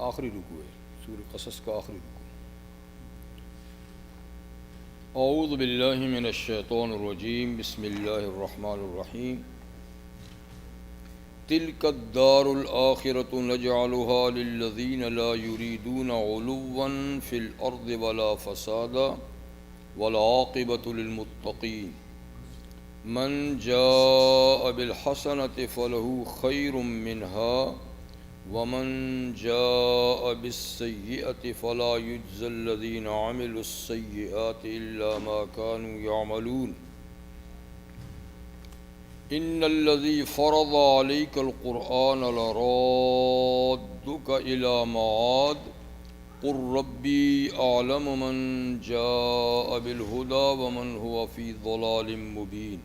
آخری رکوع ہے، سورہ قصص کا آخری رکوع۔ اعوذ باللہ من الشیطان الرجیم، بسم اللہ الرحمن الرحیم۔ تلک الدار الآخرۃ نجعلها للذین لا یریدون علوا فی الارض ولا فسادا والعاقبۃ للمتقین۔ من جاء بالحسنۃ فلہ خیر منہا ومن جاء بالسیئۃ فلا یجزی الذین عملوا السیئات الا ما كانوا يعملون۔ ان الذی فرض علیک القرآن لرادک الی معاد قل ربی اعلم من جاء بالہدی ومن هو فی ضلال مبین۔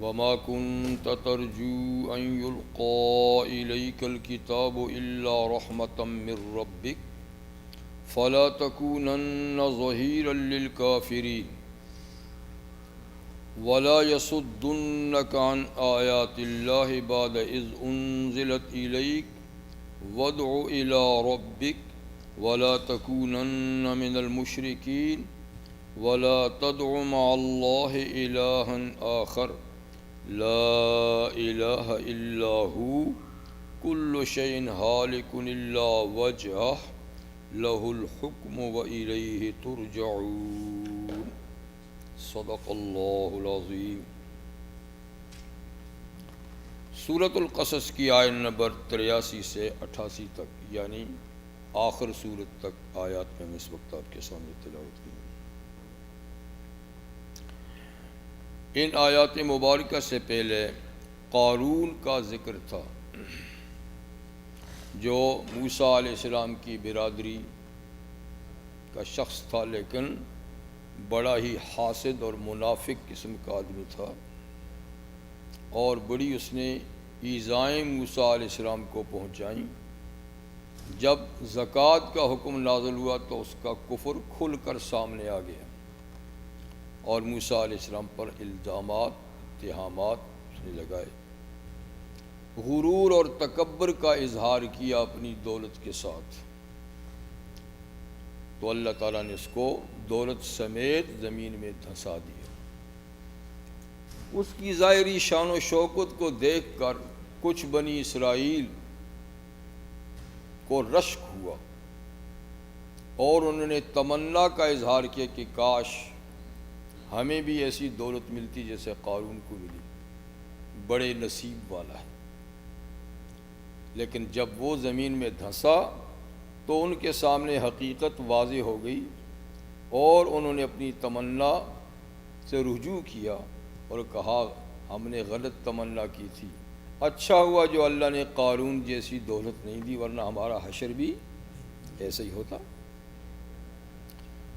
وما كنت ترجو ان يلقى اليك الكتاب الا رحمة من ربك فلا تكونن ظهيرا للكافرين ولا يصدنك عن آيات الله بعد إذ أنزلت إليك وادع إلى ربك ولا تكونن من المشركين ولا تدع مع الله إلها آخر لا الہ الا ہو کل شیء ہالک الا وجہہ لہ الحکم والیہ ترجعون۔ صدق اللہ العظیم۔ سورۃ القصص کی آیت نمبر 83 سے 88 تک، یعنی آخر سورت تک آیات میں اس وقت آپ کے سامنے تلاوت کی۔ ان آیات مبارکہ سے پہلے قارون کا ذکر تھا، جو موسیٰ علیہ السلام کی برادری کا شخص تھا، لیکن بڑا ہی حاسد اور منافق قسم کا آدمی تھا، اور بڑی اس نے ایذائیں موسیٰ علیہ السلام کو پہنچائیں۔ جب زکوٰۃ کا حکم نازل ہوا تو اس کا کفر کھل کر سامنے آ گیا، اور موسیٰ علیہ السلام پر الزامات، اتہامات اس نے لگائے۔ غرور اور تکبر کا اظہار کیا اپنی دولت کے ساتھ، تو اللہ تعالیٰ نے اس کو دولت سمیت زمین میں دھنسا دیا۔ اس کی ظاہری شان و شوکت کو دیکھ کر کچھ بنی اسرائیل کو رشک ہوا، اور انہوں نے تمنا کا اظہار کیا کہ کاش ہمیں بھی ایسی دولت ملتی جیسے قارون کو ملی، بڑے نصیب والا ہے۔ لیکن جب وہ زمین میں دھنسا تو ان کے سامنے حقیقت واضح ہو گئی، اور انہوں نے اپنی تمنا سے رجوع کیا اور کہا ہم نے غلط تمنا کی تھی، اچھا ہوا جو اللہ نے قارون جیسی دولت نہیں دی، ورنہ ہمارا حشر بھی ایسا ہی ہوتا۔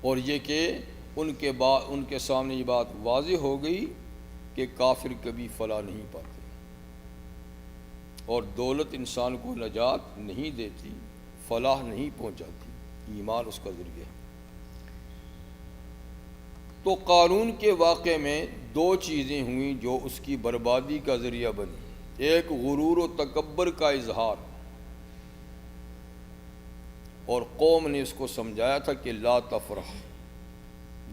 اور یہ کہ ان کے سامنے یہ بات واضح ہو گئی کہ کافر کبھی فلاح نہیں پاتے، اور دولت انسان کو نجات نہیں دیتی، فلاح نہیں پہنچاتی، ایمان اس کا ذریعہ ہے۔ تو قارون کے واقعے میں دو چیزیں ہوئیں جو اس کی بربادی کا ذریعہ بنی۔ ایک غرور و تکبر کا اظہار، اور قوم نے اس کو سمجھایا تھا کہ لا تفرح،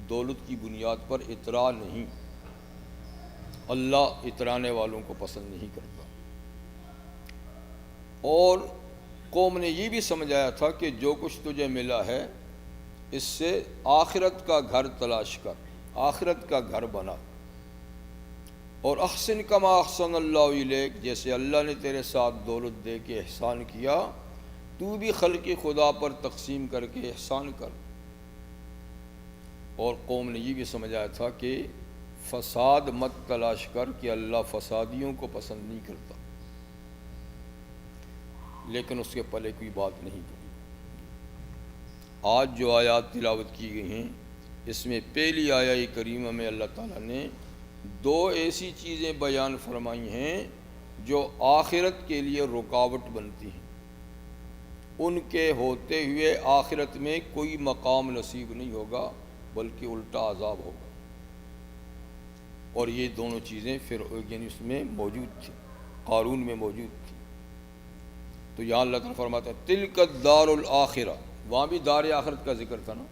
دولت کی بنیاد پر اطراء نہیں، اللہ اترانے والوں کو پسند نہیں کرتا۔ اور قوم نے یہ بھی سمجھایا تھا کہ جو کچھ تجھے ملا ہے اس سے آخرت کا گھر تلاش کر، آخرت کا گھر بنا، اور احسن کما احسن اللہ الیک، جیسے اللہ نے تیرے ساتھ دولت دے کے احسان کیا، تو بھی خلق خدا پر تقسیم کر کے احسان کر۔ اور قوم نے یہ بھی سمجھایا تھا کہ فساد مت تلاش کر کہ اللہ فسادیوں کو پسند نہیں کرتا، لیکن اس کے پلے کوئی بات نہیں پڑی۔ آج جو آیات تلاوت کی گئی ہیں، اس میں پہلی آیہ کریمہ میں اللہ تعالیٰ نے دو ایسی چیزیں بیان فرمائی ہیں جو آخرت کے لیے رکاوٹ بنتی ہیں، ان کے ہوتے ہوئے آخرت میں کوئی مقام نصیب نہیں ہوگا بلکہ الٹا عذاب ہوگا۔ اور یہ دونوں چیزیں پھر یعنی اس میں موجود تھیں، قارون میں موجود تھی۔ تو یہاں اللہ تعالیٰ فرماتا ہے تلک الدار الآخرہ، وہاں بھی دار آخرت کا ذکر تھا نا،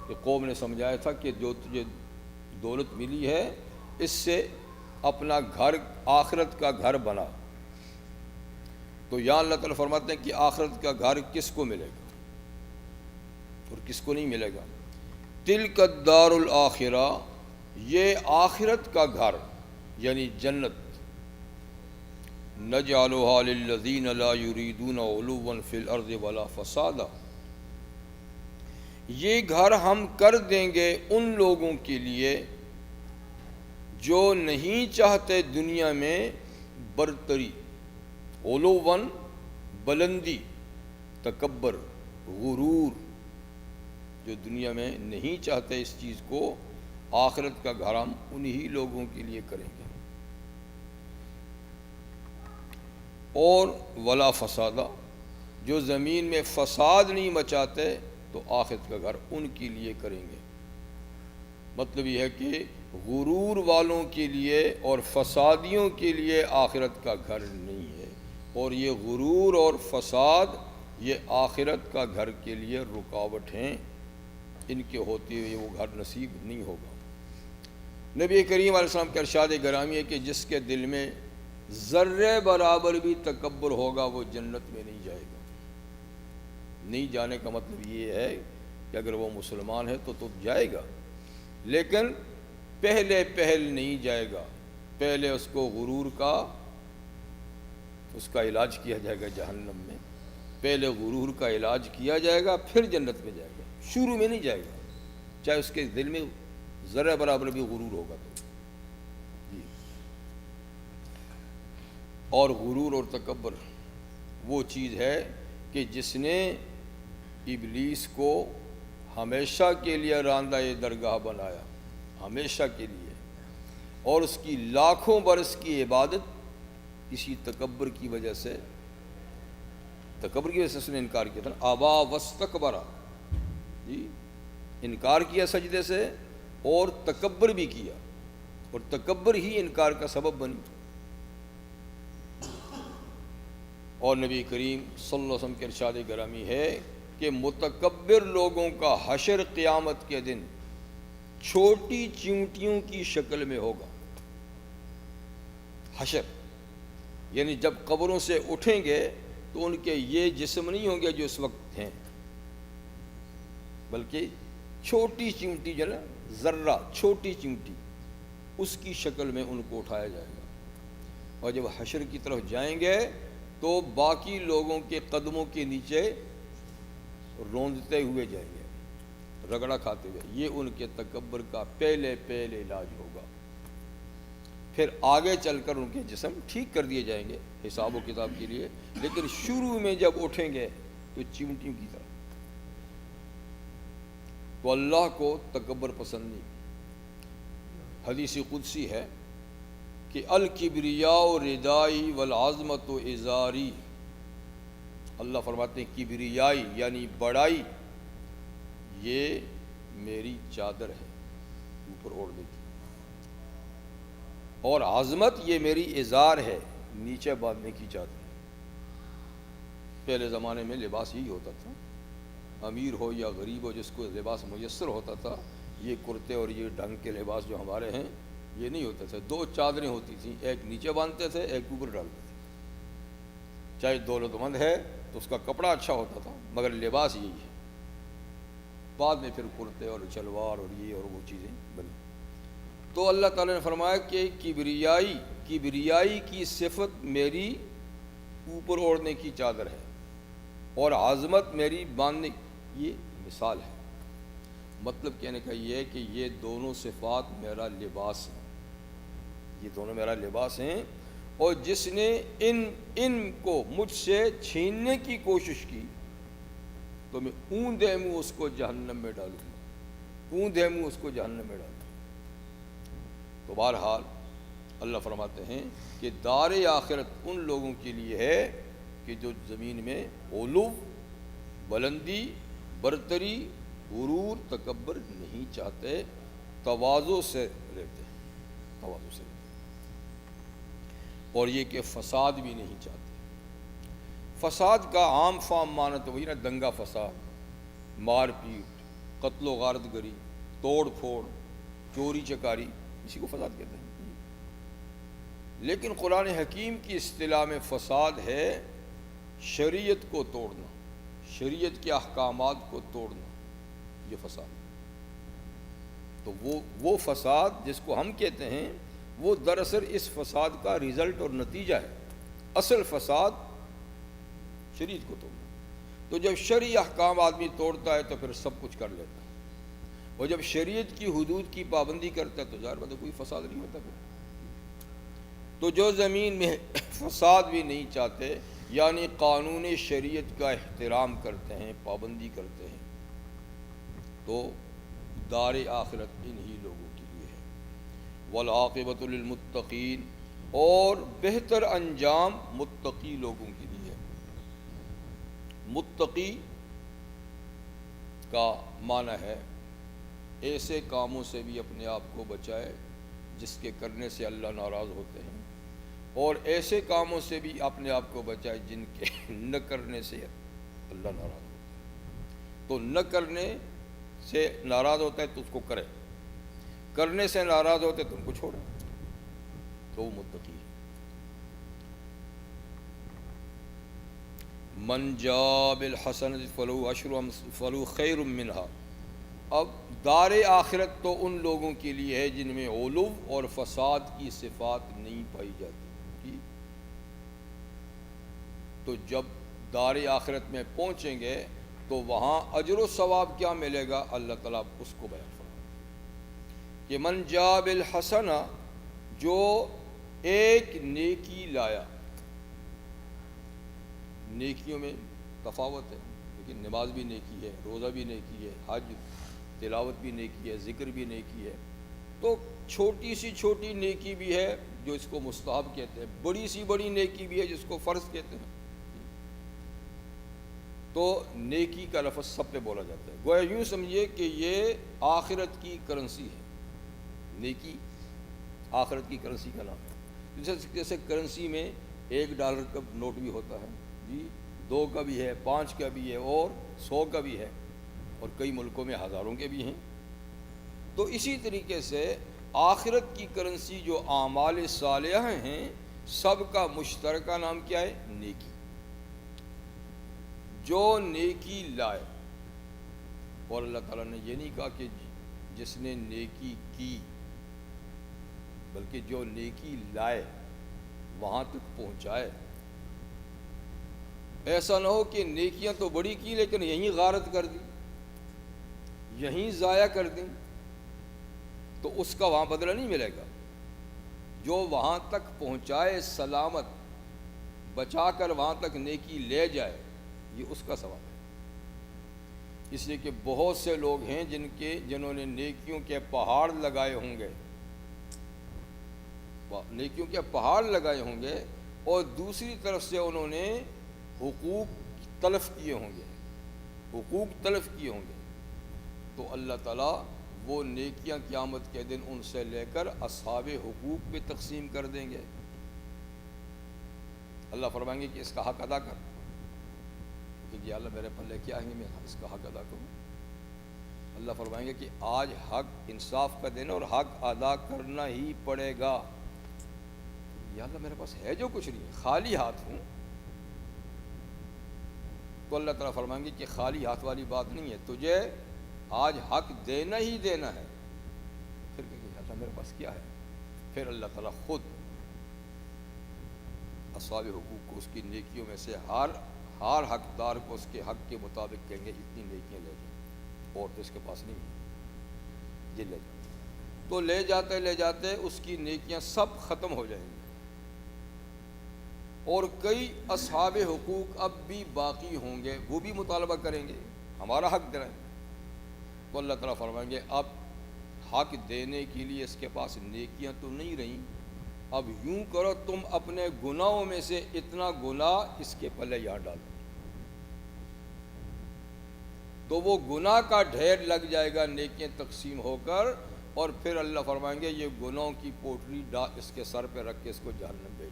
کہ قوم نے سمجھایا تھا کہ جو تجھے دولت ملی ہے اس سے اپنا گھر آخرت کا گھر بنا. تو یہاں اللہ تعالیٰ فرماتے ہیں کہ آخرت کا گھر کس کو ملے گا اور کس کو نہیں ملے گا. تلک الدار الآخرہ، یہ آخرت کا گھر یعنی جنت. نجعلها للذین لا یریدون علوا فی الارض ولا فسادا، یہ گھر ہم کر دیں گے ان لوگوں کے لیے جو نہیں چاہتے دنیا میں برتری. علوا بلندی، تکبر، غرور، جو دنیا میں نہیں چاہتے اس چیز کو، آخرت کا گھر ہم انہی لوگوں کے لیے کریں گے. اور ولا فسادہ، جو زمین میں فساد نہیں مچاتے تو آخرت کا گھر ان کے لیے کریں گے. مطلب یہ ہے کہ غرور والوں کے لیے اور فسادیوں کے لیے آخرت کا گھر نہیں ہے، اور یہ غرور اور فساد یہ آخرت کا گھر کے لیے رکاوٹ ہیں، ان کے ہوتے ہوئے وہ گھر نصیب نہیں ہوگا. نبی کریم علیہ السلام کا ارشاد گرامی ہے کہ جس کے دل میں ذرے برابر بھی تکبر ہوگا وہ جنت میں نہیں جائے گا. نہیں جانے کا مطلب یہ ہے کہ اگر وہ مسلمان ہے تو جائے گا، لیکن پہل نہیں جائے گا. پہلے اس کو غرور کا اس کا علاج کیا جائے گا جہنم میں، پہلے غرور کا علاج کیا جائے گا پھر جنت میں جائے گا. شروع میں نہیں جائے گا چاہے اس کے دل میں ذرہ برابر بھی غرور ہوگا تو. جی. اور غرور اور تکبر وہ چیز ہے کہ جس نے ابلیس کو ہمیشہ کے لیے راندہ درگاہ بنایا، ہمیشہ کے لیے، اور اس کی لاکھوں برس کی عبادت کسی تکبر کی وجہ سے اس نے انکار کیا تھا. ابا واستکبر، جی، انکار کیا سجدے سے اور تکبر بھی کیا، اور تکبر ہی انکار کا سبب بنی. اور نبی کریم صلی اللہ علیہ وسلم کے ارشاد گرامی ہے کہ متکبر لوگوں کا حشر قیامت کے دن چھوٹی چیونٹیوں کی شکل میں ہوگا. حشر یعنی جب قبروں سے اٹھیں گے تو ان کے یہ جسم نہیں ہوں گے جو اس وقت ہیں، بلکہ چھوٹی چیونٹی جو ہے ذرہ، چھوٹی چیونٹی، اس کی شکل میں ان کو اٹھایا جائے گا. اور جب حشر کی طرف جائیں گے تو باقی لوگوں کے قدموں کے نیچے روندتے ہوئے جائیں گے، رگڑا کھاتے ہوئے. یہ ان کے تکبر کا پہلے علاج ہوگا. پھر آگے چل کر ان کے جسم ٹھیک کر دیے جائیں گے حساب و کتاب کے لیے، لیکن شروع میں جب اٹھیں گے تو چیونٹیوں کی طرح. تو اللہ کو تکبر پسند نہیں. حدیث قدسی ہے کہ الکبریاء ردائی والعظمت ازاری. اللہ فرماتے ہیں کبریائی یعنی بڑائی یہ میری چادر ہے اوپر اوڑھنے کی، اور عظمت یہ میری ازار ہے نیچے باندھنے کی چادر. پہلے زمانے میں لباس یہی ہوتا تھا، امیر ہو یا غریب ہو جس کو لباس میسر ہوتا تھا، یہ کرتے اور یہ ڈھنگ کے لباس جو ہمارے ہیں یہ نہیں ہوتے تھے. دو چادریں ہوتی تھیں، ایک نیچے باندھتے تھے ایک اوپر ڈالتے تھے. چاہے دولت مند ہے تو اس کا کپڑا اچھا ہوتا تھا مگر لباس یہی ہے. بعد میں پھر کرتے اور شلوار اور یہ اور وہ چیزیں بنی. تو اللہ تعالیٰ نے فرمایا کہ کبریائی کی صفت میری اوپر اوڑھنے کی چادر ہے اور عظمت میری باندھنے. یہ مثال ہے. مطلب کہنے کا یہ ہے کہ یہ دونوں صفات میرا لباس ہیں، یہ دونوں میرا لباس ہیں، اور جس نے ان کو مجھ سے چھیننے کی کوشش کی تو میں اوندے منہ اس کو جہنم میں ڈالوں گا، اوندے منہ اس کو جہنم میں ڈالوں گا. تو بہرحال اللہ فرماتے ہیں کہ دار آخرت ان لوگوں کے لیے ہے کہ جو زمین میں علو، بلندی، برتری، غرور، تکبر نہیں چاہتے، تواضع سے رہتے ہیں، تواضع سے رہتے ہیں. اور یہ کہ فساد بھی نہیں چاہتے. فساد کا عام فام معنی تو وہی نا، دنگا فساد، مار پیٹ، قتل و غارت گری، توڑ پھوڑ، چوری چکاری، اسی کو فساد کہتے ہیں۔ لیکن قرآن حکیم کی اصطلاح میں فساد ہے شریعت کو توڑنا، شریعت کے احکامات کو توڑنا، یہ فساد۔ تو وہ فساد جس کو ہم کہتے ہیں وہ دراصل اس فساد کا رزلٹ اور نتیجہ ہے۔ اصل فساد شریعت کو توڑنا۔ تو جب شرعی احکام آدمی توڑتا ہے تو پھر سب کچھ کر لیتا ہے، اور جب شریعت کی حدود کی پابندی کرتا ہے تو ظاہر بات ہے کوئی فساد نہیں ہوتا پھر۔ تو جو زمین میں فساد بھی نہیں چاہتے، یعنی قانون شریعت کا احترام کرتے ہیں، پابندی کرتے ہیں، تو دار آخرت انہی لوگوں کے لیے ہے۔ والعاقبۃ للمتقین، اور بہتر انجام متقی لوگوں کے لیے ہے۔ متقی کا معنی ہے ایسے کاموں سے بھی اپنے آپ کو بچائے جس کے کرنے سے اللہ ناراض ہوتے ہیں، اور ایسے کاموں سے بھی اپنے آپ کو بچائے جن کے نہ کرنے سے اللہ ناراض ہوتا ہے۔ تو نہ کرنے سے ناراض ہوتا ہے تو اس کو کرے، کرنے سے ناراض ہوتے تو ان کو چھوڑے، تو وہ متقی ہے۔ من جاء بالحسنۃ فلہ خیر منہا۔ اب دار آخرت تو ان لوگوں کے لیے ہے جن میں علو اور فساد کی صفات نہیں پائی جاتی۔ تو جب دار آخرت میں پہنچیں گے تو وہاں اجر و ثواب کیا ملے گا، اللہ تعالیٰ اس کو بیان فرمائے کہ من جاء بالحسنہ، جو ایک نیکی لایا۔ نیکیوں میں تفاوت ہے، لیکن نماز بھی نیکی ہے، روزہ بھی نیکی ہے، حج تلاوت بھی نیکی ہے، ذکر بھی نیکی ہے۔ تو چھوٹی سی چھوٹی نیکی بھی ہے جو اس کو مستحب کہتے ہیں، بڑی سی بڑی نیکی بھی ہے جس کو فرض کہتے ہیں۔ تو نیکی کا لفظ سب پہ بولا جاتا ہے، گویا یوں سمجھیے کہ یہ آخرت کی کرنسی ہے۔ نیکی آخرت کی کرنسی کا نام ہے۔ جیسے کرنسی میں $1 کا نوٹ بھی ہوتا ہے، جی 2 کا بھی ہے، 5 کا بھی ہے، اور 100 کا بھی ہے، اور کئی ملکوں میں ہزاروں کے بھی ہیں۔ تو اسی طریقے سے آخرت کی کرنسی جو اعمال صالحہ ہیں، سب کا مشترکہ نام کیا ہے؟ نیکی۔ جو نیکی لائے، اور اللہ تعالیٰ نے یہ نہیں کہا کہ جس نے نیکی کی، بلکہ جو نیکی لائے وہاں تک پہنچائے۔ ایسا نہ ہو کہ نیکیاں تو بڑی کی لیکن یہیں غارت کر دی، یہیں ضائع کر دیں، تو اس کا وہاں بدلہ نہیں ملے گا۔ جو وہاں تک پہنچائے سلامت، بچا کر وہاں تک نیکی لے جائے، یہ اس کا ثواب ہے۔ اس لیے کہ بہت سے لوگ ہیں جنہوں نے نیکیوں کے پہاڑ لگائے ہوں گے، نیکیوں کے پہاڑ لگائے ہوں گے، اور دوسری طرف سے انہوں نے حقوق تلف کیے ہوں گے، حقوق تلف کیے ہوں گے، تو اللہ تعالیٰ وہ نیکیاں قیامت کے دن ان سے لے کر اصحاب حقوق پہ تقسیم کر دیں گے۔ اللہ فرمائیں گے کہ اس کا حق ادا کر، کہ یا اللہ میرے پلے کیا ہے، میں اس کا حق ادا کروں۔ اللہ فرمائیں گے کہ آج حق انصاف کا دن اور حق ادا کرنا ہی پڑے گا۔ یا اللہ میرے پاس ہے جو کچھ نہیں، خالی ہاتھ ہوں۔ تو اللہ تعالیٰ فرمائیں گے کہ خالی ہاتھ والی بات نہیں ہے، تجھے آج حق دینا ہی دینا ہے۔ پھر کہ اللہ میرے پاس کیا ہے؟ پھر اللہ تعالیٰ خود اصحاب حقوق کو اس کی نیکیوں میں سے ہر حقدار کو اس کے حق کے مطابق کہیں گے اتنی نیکیاں لے جائیں، اور تو اس کے پاس نہیں ہے، یہ لے جائیں۔ تو لے جاتے اس کی نیکیاں سب ختم ہو جائیں گی، اور کئی اصحاب حقوق اب بھی باقی ہوں گے، وہ بھی مطالبہ کریں گے ہمارا حق دیں۔ تو اللہ تعالیٰ فرمائیں گے اب حق دینے کے لیے اس کے پاس نیکیاں تو نہیں رہیں، اب یوں کرو تم اپنے گناہوں میں سے اتنا گناہ اس کے پلے یاد ڈالو، تو وہ گناہ کا ڈھیر لگ جائے گا نیکیاں تقسیم ہو کر، اور پھر اللہ فرمائیں گے یہ گناہوں کی پوٹلی اس کے سر پہ رکھ کے اس کو جہنم بھیج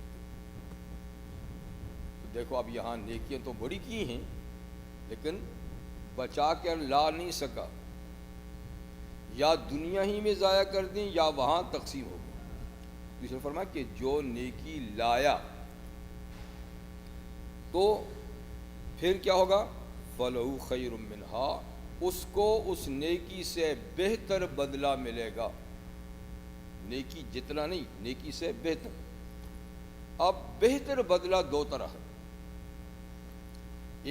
دو۔ دیکھو اب یہاں نیکیاں تو بڑی کی ہیں لیکن بچا کر لا نہیں سکا، یا دنیا ہی میں ضائع کر دیں یا وہاں تقسیم ہو گئی۔ اس نے فرمایا کہ جو نیکی لایا تو پھر کیا ہوگا، فَلَهُ خَيْرٌ مِّنْهَا، اس کو اس نیکی سے بہتر بدلہ ملے گا۔ نیکی جتنا نہیں، نیکی سے بہتر۔ اب بہتر بدلہ دو طرح ہے،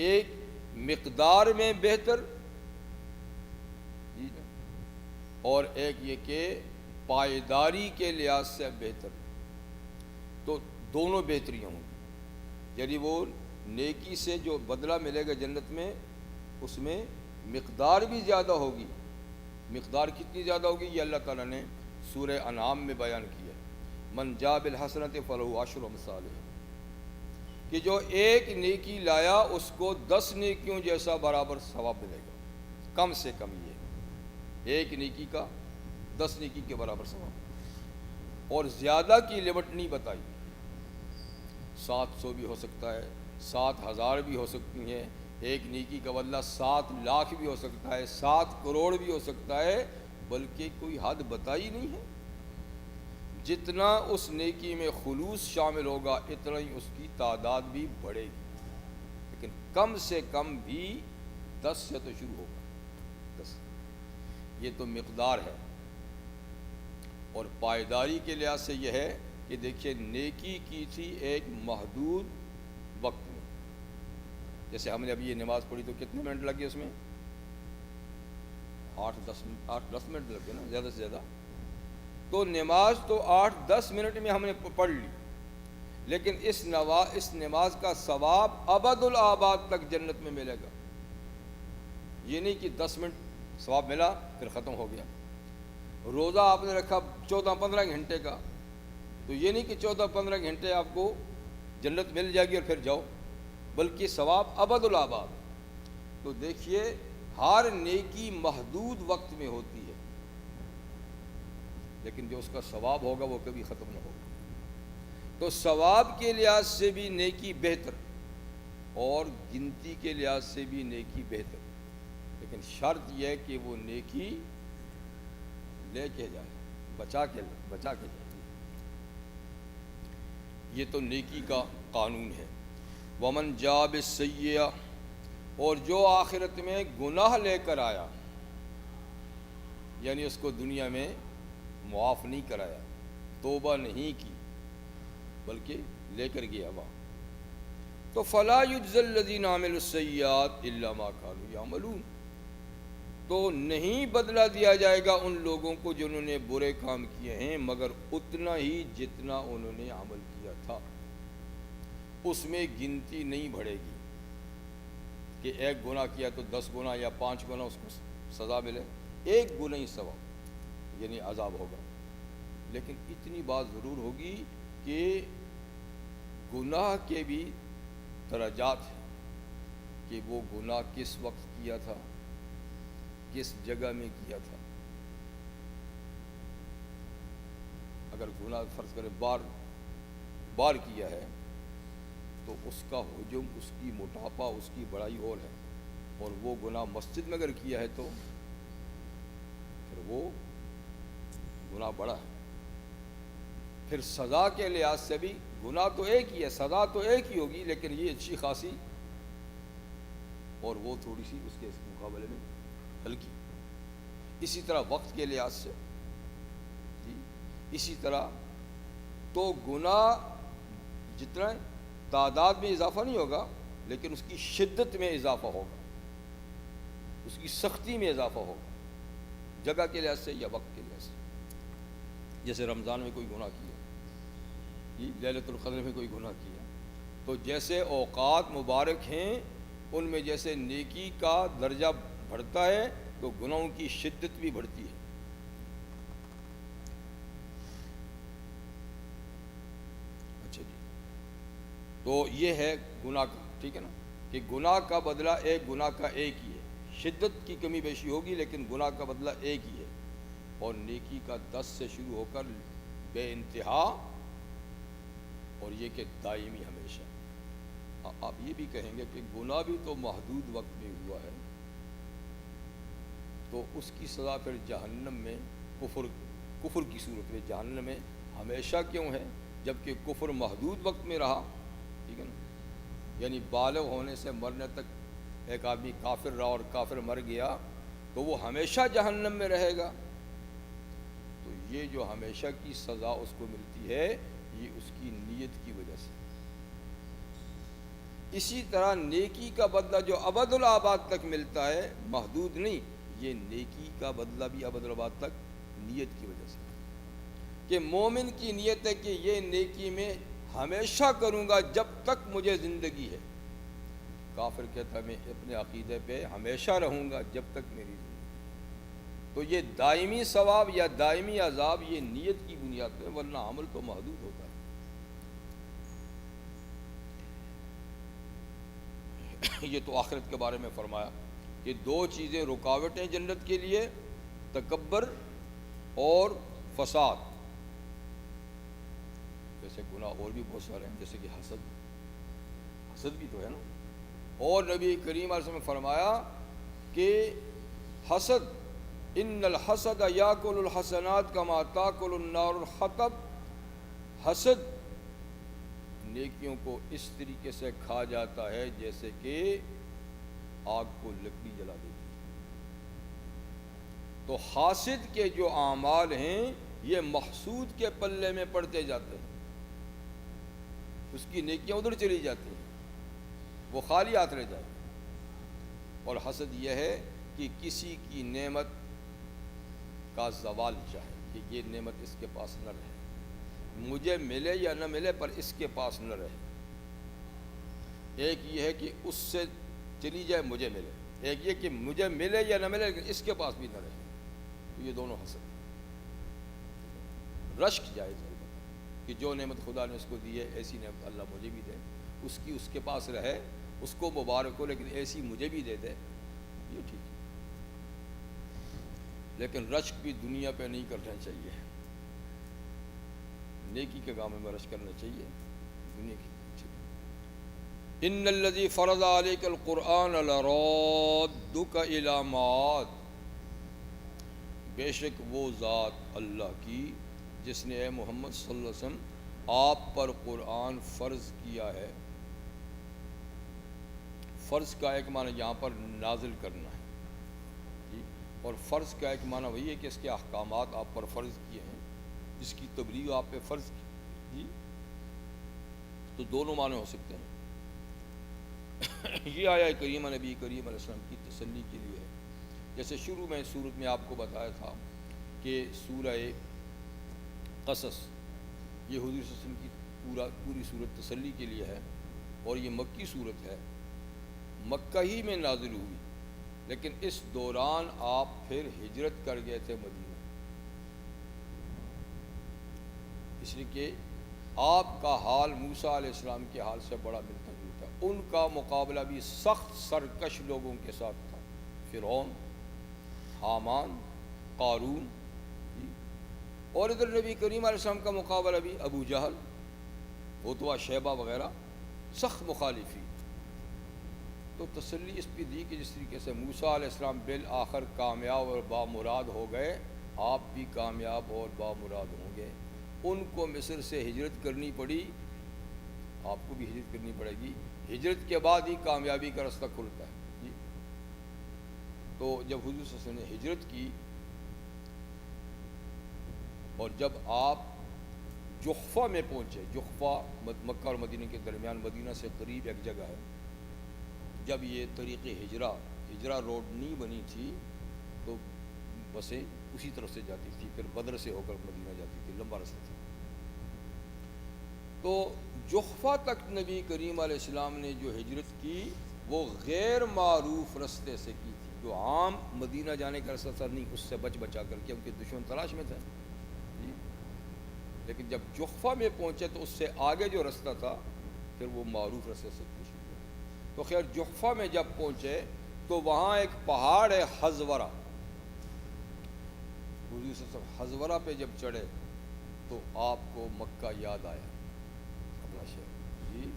ایک مقدار میں بہتر اور ایک یہ کہ پائیداری کے لحاظ سے بہتر، تو دونوں بہتریاں ہوں گی۔ یعنی وہ نیکی سے جو بدلہ ملے گا جنت میں، اس میں مقدار بھی زیادہ ہوگی۔ مقدار کتنی زیادہ ہوگی یہ اللہ تعالیٰ نے سورہ انعام میں بیان کیا ہے، من جاء بالحسنۃ فلہ عشر امثالها، کہ جو ایک نیکی لایا اس کو 10 نیکیوں جیسا برابر ثواب ملے گا، کم سے کم یہ ایک نیکی کا 10 نیکی کے برابر ثواب، اور زیادہ کی لمٹ نہیں بتائی، 700 بھی ہو سکتا ہے، 7,000 بھی ہو سکتی ہیں، ایک نیکی کا بدلہ 7 لاکھ بھی ہو سکتا ہے، 7 کروڑ بھی ہو سکتا ہے، بلکہ کوئی حد بتائی نہیں ہے۔ جتنا اس نیکی میں خلوص شامل ہوگا اتنا ہی اس کی تعداد بھی بڑھے گی، لیکن کم سے کم بھی 10 سے تو شروع ہوگا، 10۔ یہ تو مقدار ہے، اور پائیداری کے لحاظ سے یہ ہے کہ دیکھیے نیکی کی تھی ایک محدود وقت میں، جیسے ہم نے ابھی یہ نماز پڑھی تو کتنے منٹ لگے اس میں، 8-10 منٹ لگے نا زیادہ سے زیادہ، تو نماز تو 8-10 منٹ میں ہم نے پڑھ لی، لیکن اس نماز کا ثواب ابد الآباد تک جنت میں ملے گا۔ یہ نہیں کہ 10 منٹ ثواب ملا پھر ختم ہو گیا۔ روزہ آپ نے رکھا 14-15 گھنٹے کا، تو یہ نہیں کہ 14-15 گھنٹے آپ کو جنت مل جائے گی اور پھر جاؤ، بلکہ ثواب ابد الآباد۔ تو دیکھیے ہر نیکی محدود وقت میں ہوتی ہے، لیکن جو اس کا ثواب ہوگا وہ کبھی ختم نہ ہوگا۔ تو ثواب کے لحاظ سے بھی نیکی بہتر اور گنتی کے لحاظ سے بھی نیکی بہتر، لیکن شرط یہ ہے کہ وہ نیکی لے کے جائے، بچا کے جائے۔ یہ تو نیکی کا قانون ہے۔ ومن جاء بالسیئہ، اور جو آخرت میں گناہ لے کر آیا، یعنی اس کو دنیا میں معاف نہیں کرایا، توبہ نہیں کی، بلکہ لے کر گیا وہاں، تو فلا یجزی الذین عملوا السیئات الا ما کانوا یعملون، تو نہیں بدلہ دیا جائے گا ان لوگوں کو جنہوں نے برے کام کیے ہیں مگر اتنا ہی جتنا انہوں نے عمل کیا تھا۔ اس میں گنتی نہیں بڑھے گی کہ ایک گناہ کیا تو 10 گناہ یا 5 گناہ اس کو سزا ملے، ایک گناہ ہی ثواب یعنی عذاب ہوگا۔ لیکن اتنی بات ضرور ہوگی کہ گناہ کے بھی درجات ہیں، کہ وہ گناہ کس وقت کیا تھا، کس جگہ میں کیا تھا۔ اگر گناہ فرض کرے بار کیا ہے تو اس کا حجم، اس کی موٹاپا، اس کی بڑائی اور ہے، اور وہ گناہ مسجد میں اگر کیا ہے تو پھر وہ گناہ بڑا ہے۔ پھر سزا کے لحاظ سے بھی گناہ تو ایک ہی ہے، سزا تو ایک ہی ہوگی، لیکن یہ اچھی خاصی اور وہ تھوڑی سی اس کے مقابلے میں ہلکی۔ اسی طرح وقت کے لحاظ سے اسی طرح تو گناہ جتنا تعداد میں اضافہ نہیں ہوگا، لیکن اس کی شدت میں اضافہ ہوگا، اس کی سختی میں اضافہ ہوگا، جگہ کے لحاظ سے یا وقت کے لحاظ سے۔ جیسے رمضان میں کوئی گناہ کیا، لیلۃ القدر میں کوئی گناہ کیا، تو جیسے اوقات مبارک ہیں ان میں جیسے نیکی کا درجہ بڑھتا ہے تو گناہوں کی شدت بھی بڑھتی ہے۔ اچھا جی، تو یہ ہے گناہ کا، ٹھیک ہے نا، کہ گناہ کا بدلہ ایک گناہ کا ایک ہی ہے، شدت کی کمی بیشی ہوگی لیکن گناہ کا بدلہ ایک ہی ہے، اور نیکی کا 10 سے شروع ہو کر بے انتہا، اور یہ کہ دائمی ہمیشہ۔ آپ یہ بھی کہیں گے کہ گناہ بھی تو محدود وقت میں ہوا ہے، تو اس کی سزا پھر جہنم میں کفر کی صورت میں جہنم میں ہمیشہ کیوں ہے، جبکہ کفر محدود وقت میں رہا، ٹھیک ہے نا؟ یعنی بالغ ہونے سے مرنے تک ایک آدمی کافر رہا اور کافر مر گیا تو وہ ہمیشہ جہنم میں رہے گا۔ تو یہ جو ہمیشہ کی سزا اس کو ملتی ہے یہ اس کی نیت کی وجہ سے۔ اسی طرح نیکی کا بدلہ جو ابد الآباد تک ملتا ہے، محدود نہیں، یہ نیکی کا بدلہ بھی ابد الآباد تک نیت کی وجہ سے، کہ مومن کی نیت ہے کہ یہ نیکی میں ہمیشہ کروں گا جب تک مجھے زندگی ہے۔ کافر کہتا ہے میں اپنے عقیدے پہ ہمیشہ رہوں گا جب تک میری زندگی۔ تو یہ دائمی ثواب یا دائمی عذاب یہ نیت کی بنیاد پہ، ورنہ عمل تو محدود ہوتا ہے۔ یہ تو آخرت کے بارے میں فرمایا کہ دو چیزیں رکاوٹیں جنت کے لیے، تکبر اور فساد۔ جیسے گناہ اور بھی بہت سارے ہیں، جیسے کہ حسد بھی تو ہے نا۔ اور نبی کریم علیہ وسلم نے فرمایا کہ حسد، ان الحسد یاکل الحسنات کما تاکل النار الحطب، حسد نیکیوں کو اس طریقے سے کھا جاتا ہے جیسے کہ آگ کو لکڑی جلا دیتی ہے۔ تو حاسد کے جو اعمال ہیں یہ محسود کے پلے میں پڑتے جاتے ہیں، اس کی نیکیاں ادھر چلی جاتی ہیں، وہ خالی ہاتھ رہ جائے۔ اور حسد یہ ہے کہ کسی کی نعمت کا زوال چاہے کہ یہ نعمت اس کے پاس نہ رہے، مجھے ملے یا نہ ملے پر اس کے پاس نہ رہے۔ ایک یہ ہے کہ اس سے چلی جائے مجھے ملے، ایک یہ کہ مجھے ملے یا نہ ملے لیکن اس کے پاس بھی نہ رہے۔ تو یہ دونوں حسد، رشک جائز ہے کہ جو نعمت خدا نے اس کو دی ہے ایسی نعمت اللہ مجھے بھی دے، اس کی اس کے پاس رہے، اس کو مبارک ہو لیکن ایسی مجھے بھی دے دے، یہ ٹھیک ہے۔ لیکن رشک بھی دنیا پہ نہیں کرنا چاہیے، نیکی کے کام میں رشک کرنا چاہیے، دنیا کی ان الذی فرض علیک القرآن لرادک الی معاد، بے شک وہ ذات اللہ کی جس نے اے محمد صلی اللہ علیہ وسلم آپ پر قرآن فرض کیا ہے۔ فرض کا ایک معنی یہاں پر نازل کرنا ہے جی، اور فرض کا ایک معنی وہی ہے کہ اس کے احکامات آپ پر فرض کیے ہیں، اس کی تبلیغ آپ پہ فرض کی جی، تو دونوں معنی ہو سکتے ہیں۔ یہ آیا کریمہ نبی کریم علیہ السلام کی تسلی کے لیے ہے۔ جیسے شروع میں سورت میں آپ کو بتایا تھا کہ سورہ قصص یہ حضور صلی اللہ علیہ وسلم کی پوری سورت تسلی کے لیے ہے، اور یہ مکی سورت ہے، مکہ ہی میں نازل ہوئی، لیکن اس دوران آپ پھر ہجرت کر گئے تھے مدینہ، اس لیے کہ آپ کا حال موسیٰ علیہ السلام کے حال سے بڑا ملتا جلتا ہے۔ ان کا مقابلہ بھی سخت سرکش لوگوں کے ساتھ تھا، فرعون، حامان، قارون جی، اور ادھر نبی کریم علیہ السلام کا مقابلہ بھی ابو جہل، عتبہ، شیبہ وغیرہ سخت مخالفی۔ تو تسلی اس پہ دی کہ جس طریقے سے موسیٰ علیہ السلام بالآخر کامیاب اور بامراد ہو گئے، آپ بھی کامیاب اور بامراد ہوں گے۔ ان کو مصر سے ہجرت کرنی پڑی، آپ کو بھی ہجرت کرنی پڑے گی، ہجرت کے بعد ہی کامیابی کا راستہ کھلتا ہے جی۔ تو جب حضور صلی اللہ علیہ وسلم نے ہجرت کی اور جب آپ جحفہ میں پہنچے، جحفہ مکہ اور مدینہ کے درمیان، مدینہ سے قریب ایک جگہ ہے، جب یہ طریق ہجرہ روڈ نہیں بنی تھی تو بسیں اسی طرف سے جاتی تھی، پھر بدر سے ہو کر مدینہ جاتی تھی، لمبا راستہ تھا۔ تو جحفہ تک نبی کریم علیہ السلام نے جو ہجرت کی وہ غیر معروف رستے سے کی تھی، جو عام مدینہ جانے کا راستہ تھا نہیں، اس سے بچا کر کے، ان کے دشمن تلاش میں تھے جی۔ لیکن جب جحفہ میں پہنچے تو اس سے آگے جو رستہ تھا پھر وہ معروف رستے سے شروع ہوا۔ تو خیر جحفہ میں جب پہنچے تو وہاں ایک پہاڑ ہے حزورہ، حضور صلی اللہ علیہ وسلم حزورہ پہ جب چڑھے تو آپ کو مکہ یاد آیا، اپنا شہر جی،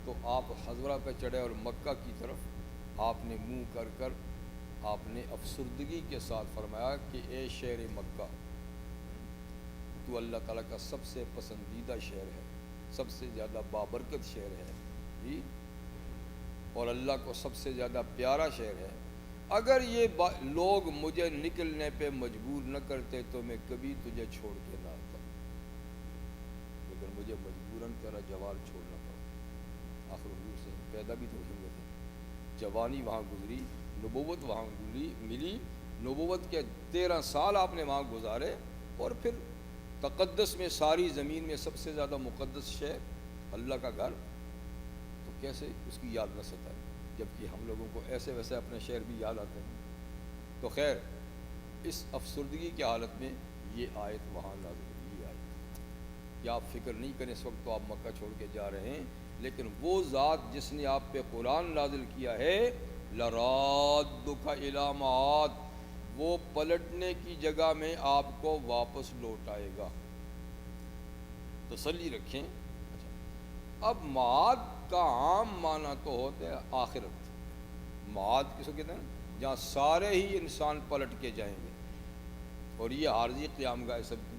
تو آپ حضرہ پہ چڑھے اور مکہ کی طرف آپ نے منہ کر کر آپ نے افسردگی کے ساتھ فرمایا کہ اے شہر مکہ، تو اللہ تعالیٰ کا سب سے پسندیدہ شہر ہے، سب سے زیادہ بابرکت شہر ہے جی، اور اللہ کو سب سے زیادہ پیارا شہر ہے۔ اگر یہ لوگ مجھے نکلنے پہ مجبور نہ کرتے تو میں کبھی تجھے چھوڑ کے نہ آتا، لیکن مجھے مجبوراً تیرا جوال چھوڑنا پڑا۔ آخر حضور سے پیدا بھی تو ہوئے تھے، جوانی وہاں گزری، نبوت وہاں ملی، نبوت کے 13 سال آپ نے وہاں گزارے، اور پھر تقدس میں ساری زمین میں سب سے زیادہ مقدس شہر اللہ کا گھر، تو کیسے اس کی یاد نہ ستائے، جبکہ ہم لوگوں کو ایسے ویسے اپنے شہر بھی یاد آتے ہیں۔ تو خیر، اس افسردگی کی حالت میں یہ آیت وہاں نازل ہوئی آئی کہ آپ فکر نہیں کریں، اس وقت تو آپ مکہ چھوڑ کے جا رہے ہیں، لیکن وہ ذات جس نے آپ پہ قرآن نازل کیا ہے، لَرَادُّكَ إِلَىٰ مَعَادٍ، وہ پلٹنے کی جگہ میں آپ کو واپس لوٹائے گا، تسلی رکھیں۔ اب معاد کا عام معنی تو ہوتا ہے آخرت، معاد کس کو کہتے ہیں؟ جہاں سارے ہی انسان پلٹ کے جائیں گے، اور یہ عارضی قیام گاہ سب کی،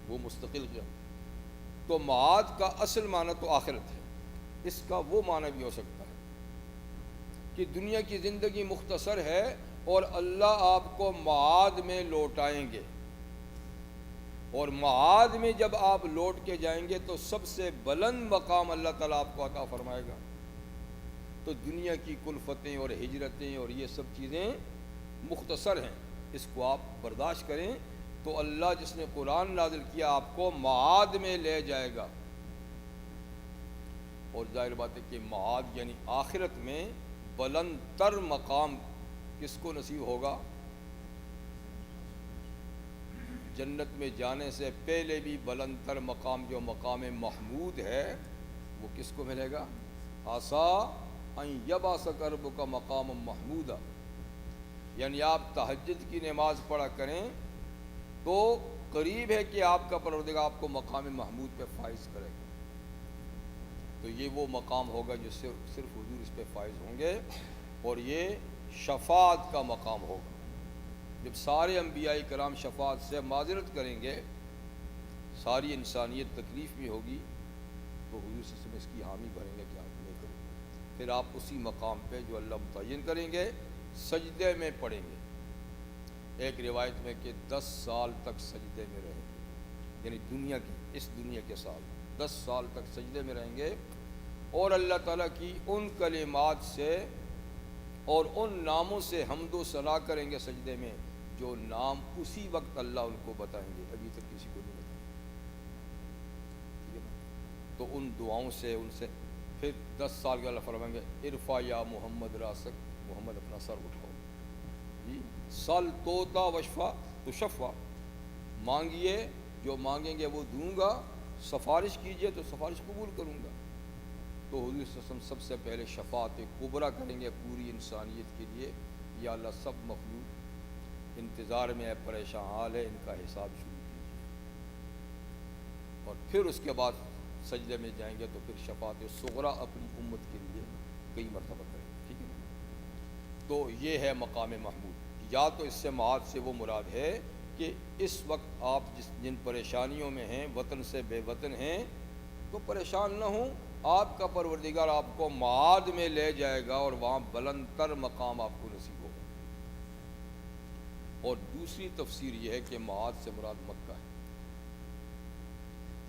وہ مستقل قیام۔ تو معاد کا اصل معنی تو آخرت ہے، اس کا وہ معنی بھی ہو سکتا ہے کہ دنیا کی زندگی مختصر ہے اور اللہ آپ کو معاد میں لوٹائیں گے، اور معاد میں جب آپ لوٹ کے جائیں گے تو سب سے بلند مقام اللہ تعالیٰ آپ کو عطا فرمائے گا۔ تو دنیا کی کلفتیں اور ہجرتیں اور یہ سب چیزیں مختصر ہیں، اس کو آپ برداشت کریں تو اللہ جس نے قرآن نازل کیا آپ کو معاد میں لے جائے گا۔ اور ظاہر بات ہے کہ معاد یعنی آخرت میں بلند تر مقام کس کو نصیب ہوگا؟ جنت میں جانے سے پہلے بھی بلند تر مقام جو مقام محمود ہے وہ کس کو ملے گا؟ عَسَىٰ أَن يَبْعَثَكَ رَبُّكَ مقام محمودا، یعنی آپ تہجد کی نماز پڑھا کریں تو قریب ہے کہ آپ کا پروردگار آپ کو مقام محمود پہ فائز کرے گا۔ تو یہ وہ مقام ہوگا جس سے صرف حضور اس پہ فائز ہوں گے، اور یہ شفاعت کا مقام ہوگا۔ جب سارے انبیاء کرام شفاعت سے معذرت کریں گے، ساری انسانیت تکلیف میں ہوگی، تو حضور صلی اللہ علیہ وسلم اس کی حامی بھریں گے کہ آپ نہیں کریں، پھر آپ اسی مقام پہ جو اللہ متعین کریں گے سجدے میں پڑیں گے۔ ایک روایت میں کہ 10 سال تک سجدے میں رہیں گے، یعنی اس دنیا کے سال 10 سال تک سجدے میں رہیں گے، اور اللہ تعالیٰ کی ان کلمات سے اور ان ناموں سے حمد و ثنا کریں گے سجدے میں جو نام اسی وقت اللہ ان کو بتائیں گے، ابھی تک کسی کو نہیں بتائیں گے، ٹھیک ہے نا؟ تو ان دعاؤں سے ان سے پھر 10 سال کے اللہ فرمائیں گے ارفع یا محمد راسک، محمد اپنا سر اٹھاؤ جی، سل توتا وشفا تو شفا، مانگیے جو مانگیں گے وہ دوں گا، سفارش کیجئے تو سفارش قبول کروں گا۔ تو حضور صلی اللہ علیہ وسلم سب سے پہلے شفاعت کبریٰ کریں گے پوری انسانیت کے لیے، یا اللہ سب مخلوق انتظار میں ہے، پریشان حال ہے، ان کا حساب شروع کیجیے، اور پھر اس کے بعد سجدے میں جائیں گے تو پھر شفاعت صغریٰ اپنی امت کے لیے کئی مرتبہ کریں گے، ٹھیک ہے نا؟ تو یہ ہے مقام محمود۔ یا تو اس سے معاد سے وہ مراد ہے کہ اس وقت آپ جن پریشانیوں میں ہیں، وطن سے بے وطن ہیں، تو پریشان نہ ہوں، آپ کا پروردگار آپ کو معاد میں لے جائے گا اور وہاں بلند تر مقام آپ کو نصیب ہوگا۔ اور دوسری تفسیر یہ ہے کہ معاد سے مراد مکہ ہے،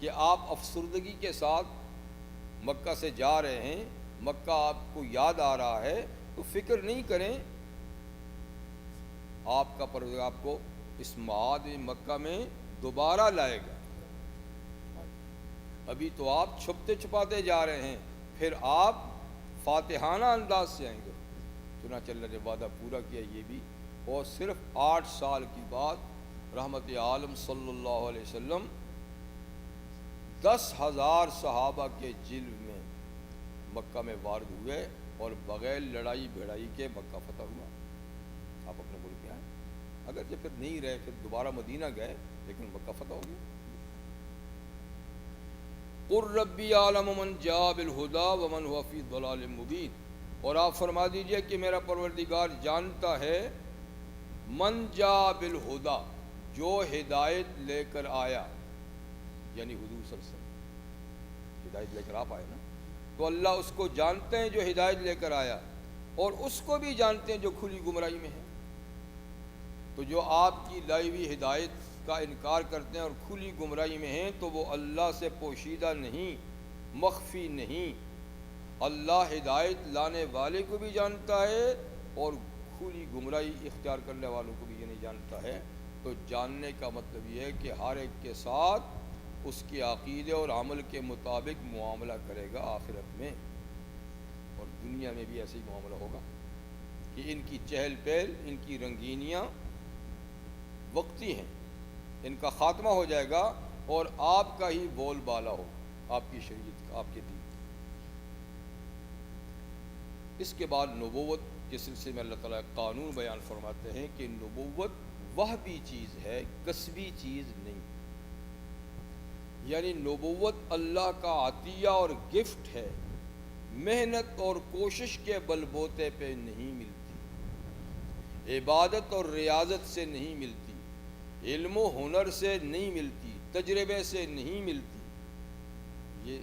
کہ آپ افسردگی کے ساتھ مکہ سے جا رہے ہیں، مکہ آپ کو یاد آ رہا ہے، تو فکر نہیں کریں، آپ کا پروردگار آپ کو اس معاد مکہ میں دوبارہ لائے گا۔ ابھی تو آپ چھپتے چھپاتے جا رہے ہیں، پھر آپ فاتحانہ انداز سے آئیں گے۔ چنانچہ اللہ نے وعدہ پورا کیا یہ بھی، اور صرف 8 سال کی بعد رحمت عالم صلی اللہ علیہ وسلم 10,000 صحابہ کے جلو میں مکہ میں وارد ہوئے، اور بغیر لڑائی بھڑائی کے مکہ فتح ہوا۔ آپ اپنے ملک میں آئے، اگرچہ پھر نہیں رہے، پھر دوبارہ مدینہ گئے، لیکن مکہ فتح ہو گیا۔ قل ربی عالم من جاء بالہدی ومن هو فی ضلال مبین، اور آپ فرما دیجئے کہ میرا پروردگار جانتا ہے من جاء بالہدی، جو ہدایت لے کر آیا، یعنی حضور صلی اللہ علیہ وسلم ہدایت لے کر آپ آئے نا، تو اللہ اس کو جانتے ہیں جو ہدایت لے کر آیا، اور اس کو بھی جانتے ہیں جو کھلی گمراہی میں ہے۔ تو جو آپ کی لائی ہوئی ہدایت کا انکار کرتے ہیں اور کھلی گمراہی میں ہیں، تو وہ اللہ سے پوشیدہ نہیں، مخفی نہیں۔ اللہ ہدایت لانے والے کو بھی جانتا ہے اور کھلی گمراہی اختیار کرنے والوں کو بھی یہ نہیں جانتا ہے۔ تو جاننے کا مطلب یہ ہے کہ ہر ایک کے ساتھ اس کے عقیدے اور عمل کے مطابق معاملہ کرے گا آخرت میں، اور دنیا میں بھی ایسے ہی معاملہ ہوگا کہ ان کی چہل پہل، ان کی رنگینیاں وقتی ہیں، ان کا خاتمہ ہو جائے گا، اور آپ کا ہی بول بالا ہوگا، آپ کی شریعت کا، آپ کے دین۔ اس کے بعد نبوت کے سلسلے میں اللہ تعالیٰ قانون بیان فرماتے ہیں کہ نبوت وہبی چیز ہے، کسبی چیز نہیں۔ یعنی نبوت اللہ کا عطیہ اور گفٹ ہے، محنت اور کوشش کے بل بوتے پہ نہیں ملتی، عبادت اور ریاضت سے نہیں ملتی، علم و ہنر سے نہیں ملتی، تجربے سے نہیں ملتی، یہ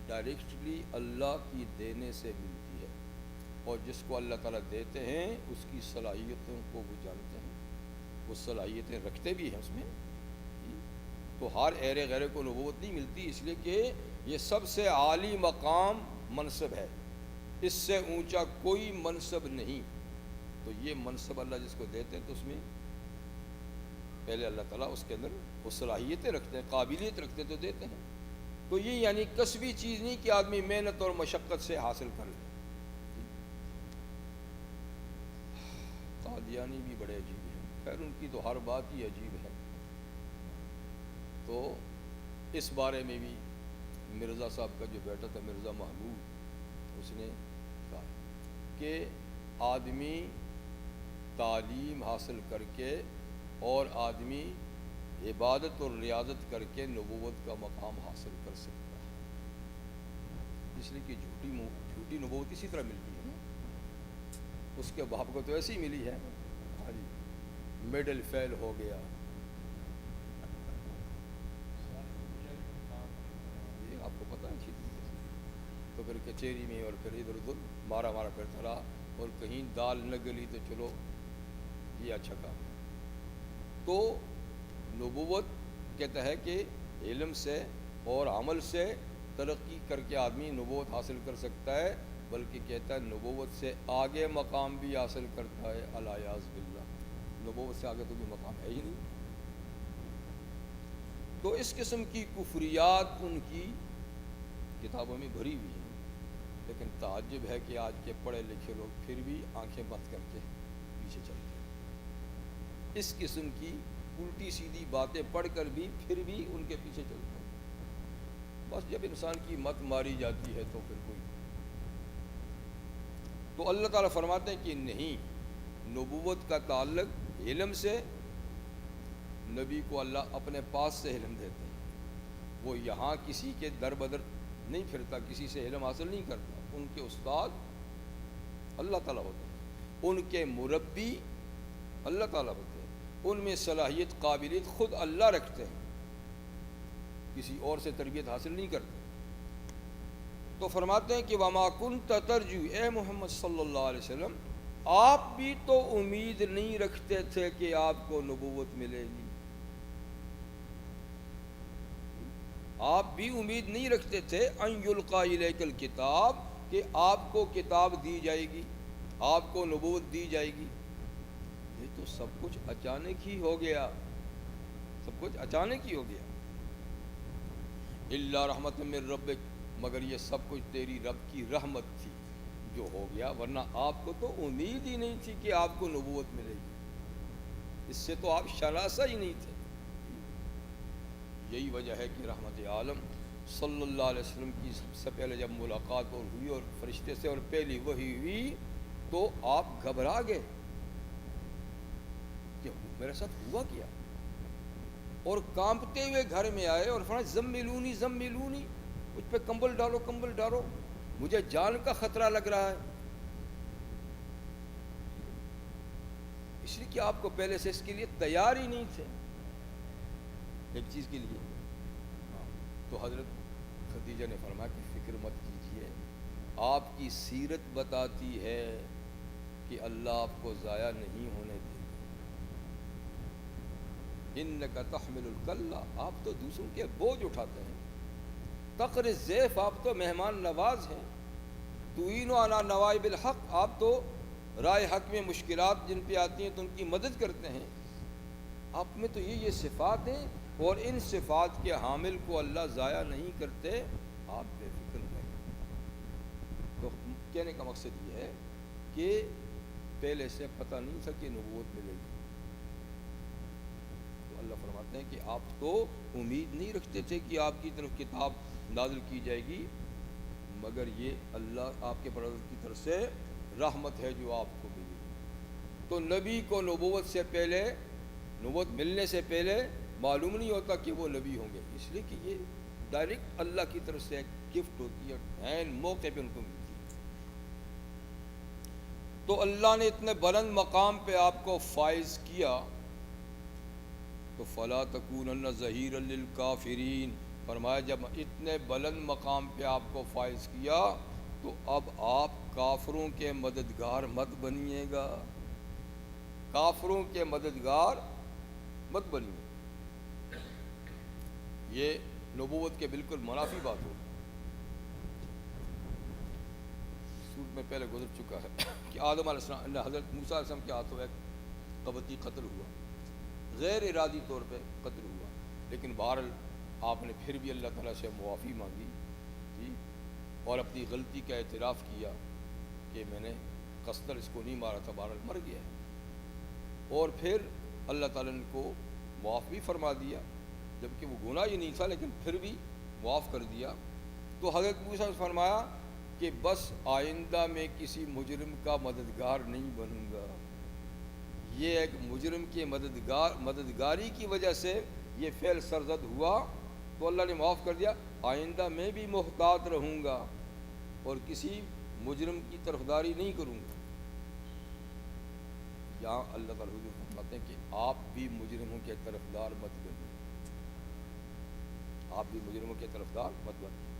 ڈائریکٹلی اللہ کی دینے سے ملتی ہے، اور جس کو اللہ تعالیٰ دیتے ہیں اس کی صلاحیتوں کو وہ جانتے ہیں، وہ صلاحیتیں رکھتے بھی ہیں اس میں۔ تو ہر ایرے غیرے کو نبوت نہیں ملتی، اس لیے کہ یہ سب سے عالی مقام منصب ہے، اس سے اونچا کوئی منصب نہیں۔ تو یہ منصب اللہ جس کو دیتے ہیں تو اس میں پہلے اللہ تعالیٰ اس کے اندر وہ صلاحیتیں رکھتے ہیں، قابلیت رکھتے ہیں تو دیتے ہیں۔ تو یہ یعنی کسبی چیز نہیں کہ آدمی محنت اور مشقت سے حاصل کر لے۔ قادیانی بھی بڑے عجیب ہیں، خیر ان کی تو ہر بات ہی عجیب ہے۔ تو اس بارے میں بھی مرزا صاحب کا جو بیٹا تھا مرزا محمود، اس نے کہا کہ آدمی تعلیم حاصل کر کے اور آدمی عبادت اور ریاضت کر کے نبوت کا مقام حاصل کر سکتا ہے، اس لیے کہ جھوٹی نبوت اسی طرح ملتی ہے نا، اس کے باپ کو تو ایسی ہی ملی ہے، میڈل فیل ہو گیا، یہ آپ کو پتہ ہے، تو پھر کچہری میں اور پھر ادھر ادھر مارا پھرتا رہا، اور کہیں دال نہ گلی تو چلو یہ اچھا کام ہے۔ تو نبوت کہتا ہے کہ علم سے اور عمل سے ترقی کر کے آدمی نبوت حاصل کر سکتا ہے، بلکہ کہتا ہے نبوت سے آگے مقام بھی حاصل کرتا ہے، الیاذ باللہ، نبوت سے آگے تو بھی مقام ہے ہی نہیں۔ تو اس قسم کی کفریات ان کی کتابوں میں بھری ہوئی ہیں، لیکن تعجب ہے کہ آج کے پڑھے لکھے لوگ پھر بھی آنکھیں بند کر کے پیچھے چلتے ہیں، اس قسم کی الٹی سیدھی باتیں پڑھ کر بھی پھر بھی ان کے پیچھے چلتے ہیں۔ بس جب انسان کی مت ماری جاتی ہے تو پھر کوئی، تو اللہ تعالیٰ فرماتے ہیں کہ نہیں، نبوت کا تعلق علم سے، نبی کو اللہ اپنے پاس سے علم دیتے ہیں، وہ یہاں کسی کے در بدر نہیں پھرتا، کسی سے علم حاصل نہیں کرتا، ان کے استاد اللہ تعالیٰ ہوتے ہیں، ان کے مربی اللہ تعالیٰ ہوتے ہیں، ان میں صلاحیت قابلیت خود اللہ رکھتے ہیں، کسی اور سے تربیت حاصل نہیں کرتے۔ تو فرماتے ہیں کہ وما کنت ترجو، اے محمد صلی اللہ علیہ وسلم آپ بھی تو امید نہیں رکھتے تھے کہ آپ کو نبوت ملے گی، آپ بھی امید نہیں رکھتے تھے ان یلقا الیک الکتاب، کہ آپ کو کتاب دی جائے گی، آپ کو نبوت دی جائے گی۔ یہ تو سب کچھ اچانک ہی ہو گیا، سب کچھ اچانک ہی ہو گیا۔ الا رحمت من ربک، مگر یہ سب کچھ تیری رب کی رحمت تھی جو ہو گیا، ورنہ آپ کو تو امید ہی نہیں تھی کہ آپ کو نبوت ملے گی، اس سے تو آپ شناسہ ہی نہیں تھے۔ یہی وجہ ہے کہ رحمت عالم صلی اللہ علیہ وسلم کی سب سے پہلے جب ملاقات اور ہوئی اور فرشتے سے اور پہلی وحی ہوئی تو آپ گھبرا گئے کہ میرے ساتھ ہوا کیا، اور کانپتے ہوئے گھر میں آئے اور فرمایا زملونی زملونی، مجھ پہ کمبل ڈالو، کمبل ڈالو، مجھے جان کا خطرہ لگ رہا ہے، اس لیے کہ آپ کو پہلے سے اس کے لیے تیار ہی نہیں تھے ایک چیز کے لیے۔ تو حضرت خدیجہ نے فرمایا کہ فکر مت کیجیے، آپ کی سیرت بتاتی ہے کہ اللہ آپ کو ضائع نہیں ہونے دے گا۔ انک تحمل الکلہ، آپ تو دوسروں کے بوجھ اٹھاتے ہیں، تقر الضیف، آپ تو مہمان نواز ہیں، تعین علی نوائب الحق، آپ تو رائے حق میں مشکلات جن پہ آتی ہیں تو ان کی مدد کرتے ہیں۔ آپ میں تو یہ صفات ہیں، اور ان صفات کے حامل کو اللہ ضائع نہیں کرتے، آپ بے فکر رہیں۔ تو کہنے کا مقصد یہ ہے کہ پہلے سے پتہ نہیں تھا کہ نبوت ملے گی، تو اللہ فرماتے ہیں کہ آپ تو امید نہیں رکھتے تھے کہ آپ کی طرف کتاب نازل کی جائے گی، مگر یہ اللہ آپ کے پروردگار کی طرف سے رحمت ہے جو آپ کو ملی۔ تو نبی کو نبوت سے پہلے، نبوت ملنے سے پہلے معلوم نہیں ہوتا کہ وہ نبی ہوں گے، اس لیے کہ یہ ڈائریکٹ اللہ کی طرف سے ایک گفٹ ہوتی ہے، عین موقع پہ ان کو ملتی ہے۔ تو اللہ نے اتنے بلند مقام پہ آپ کو فائز کیا، تو فلا تکونن ظہیرا للکافرین، فرمایا جب اتنے بلند مقام پہ آپ کو فائز کیا تو اب آپ کافروں کے مددگار مت بنیے گا، کافروں کے مددگار مت بنیے۔ یہ نبوت کے بالکل منافی بات ہو، سورت میں پہلے گزر چکا ہے کہ آدم علیہ السلام، حضرت موسیٰ علیہ السلام کے ہاتھوں ایک قبطی قتل ہوا، غیر ارادی طور پہ قتل ہوا، لیکن بہرحال آپ نے پھر بھی اللہ تعالیٰ سے معافی مانگی جی، اور اپنی غلطی کا اعتراف کیا کہ میں نے قصدن اس کو نہیں مارا تھا، بہرحال مر گیا ہے، اور پھر اللہ تعالیٰ نے کو معاف بھی فرما دیا، جبکہ وہ گناہ ہی نہیں تھا لیکن پھر بھی معاف کر دیا۔ تو حضرت موسیٰ نے فرمایا کہ بس آئندہ میں کسی مجرم کا مددگار نہیں بنوں گا، یہ ایک مجرم کے مددگاری کی وجہ سے یہ فعل سرزد ہوا، تو اللہ نے معاف کر دیا، آئندہ میں بھی محتاط رہوں گا اور کسی مجرم کی طرفداری نہیں کروں گا۔ یہاں اللہ تعالیٰ حضور فرماتے ہیں کہ آپ بھی مجرموں کے طرفدار مت بنیے، آپ بھی مجرموں کے طرفدار مت بنیے،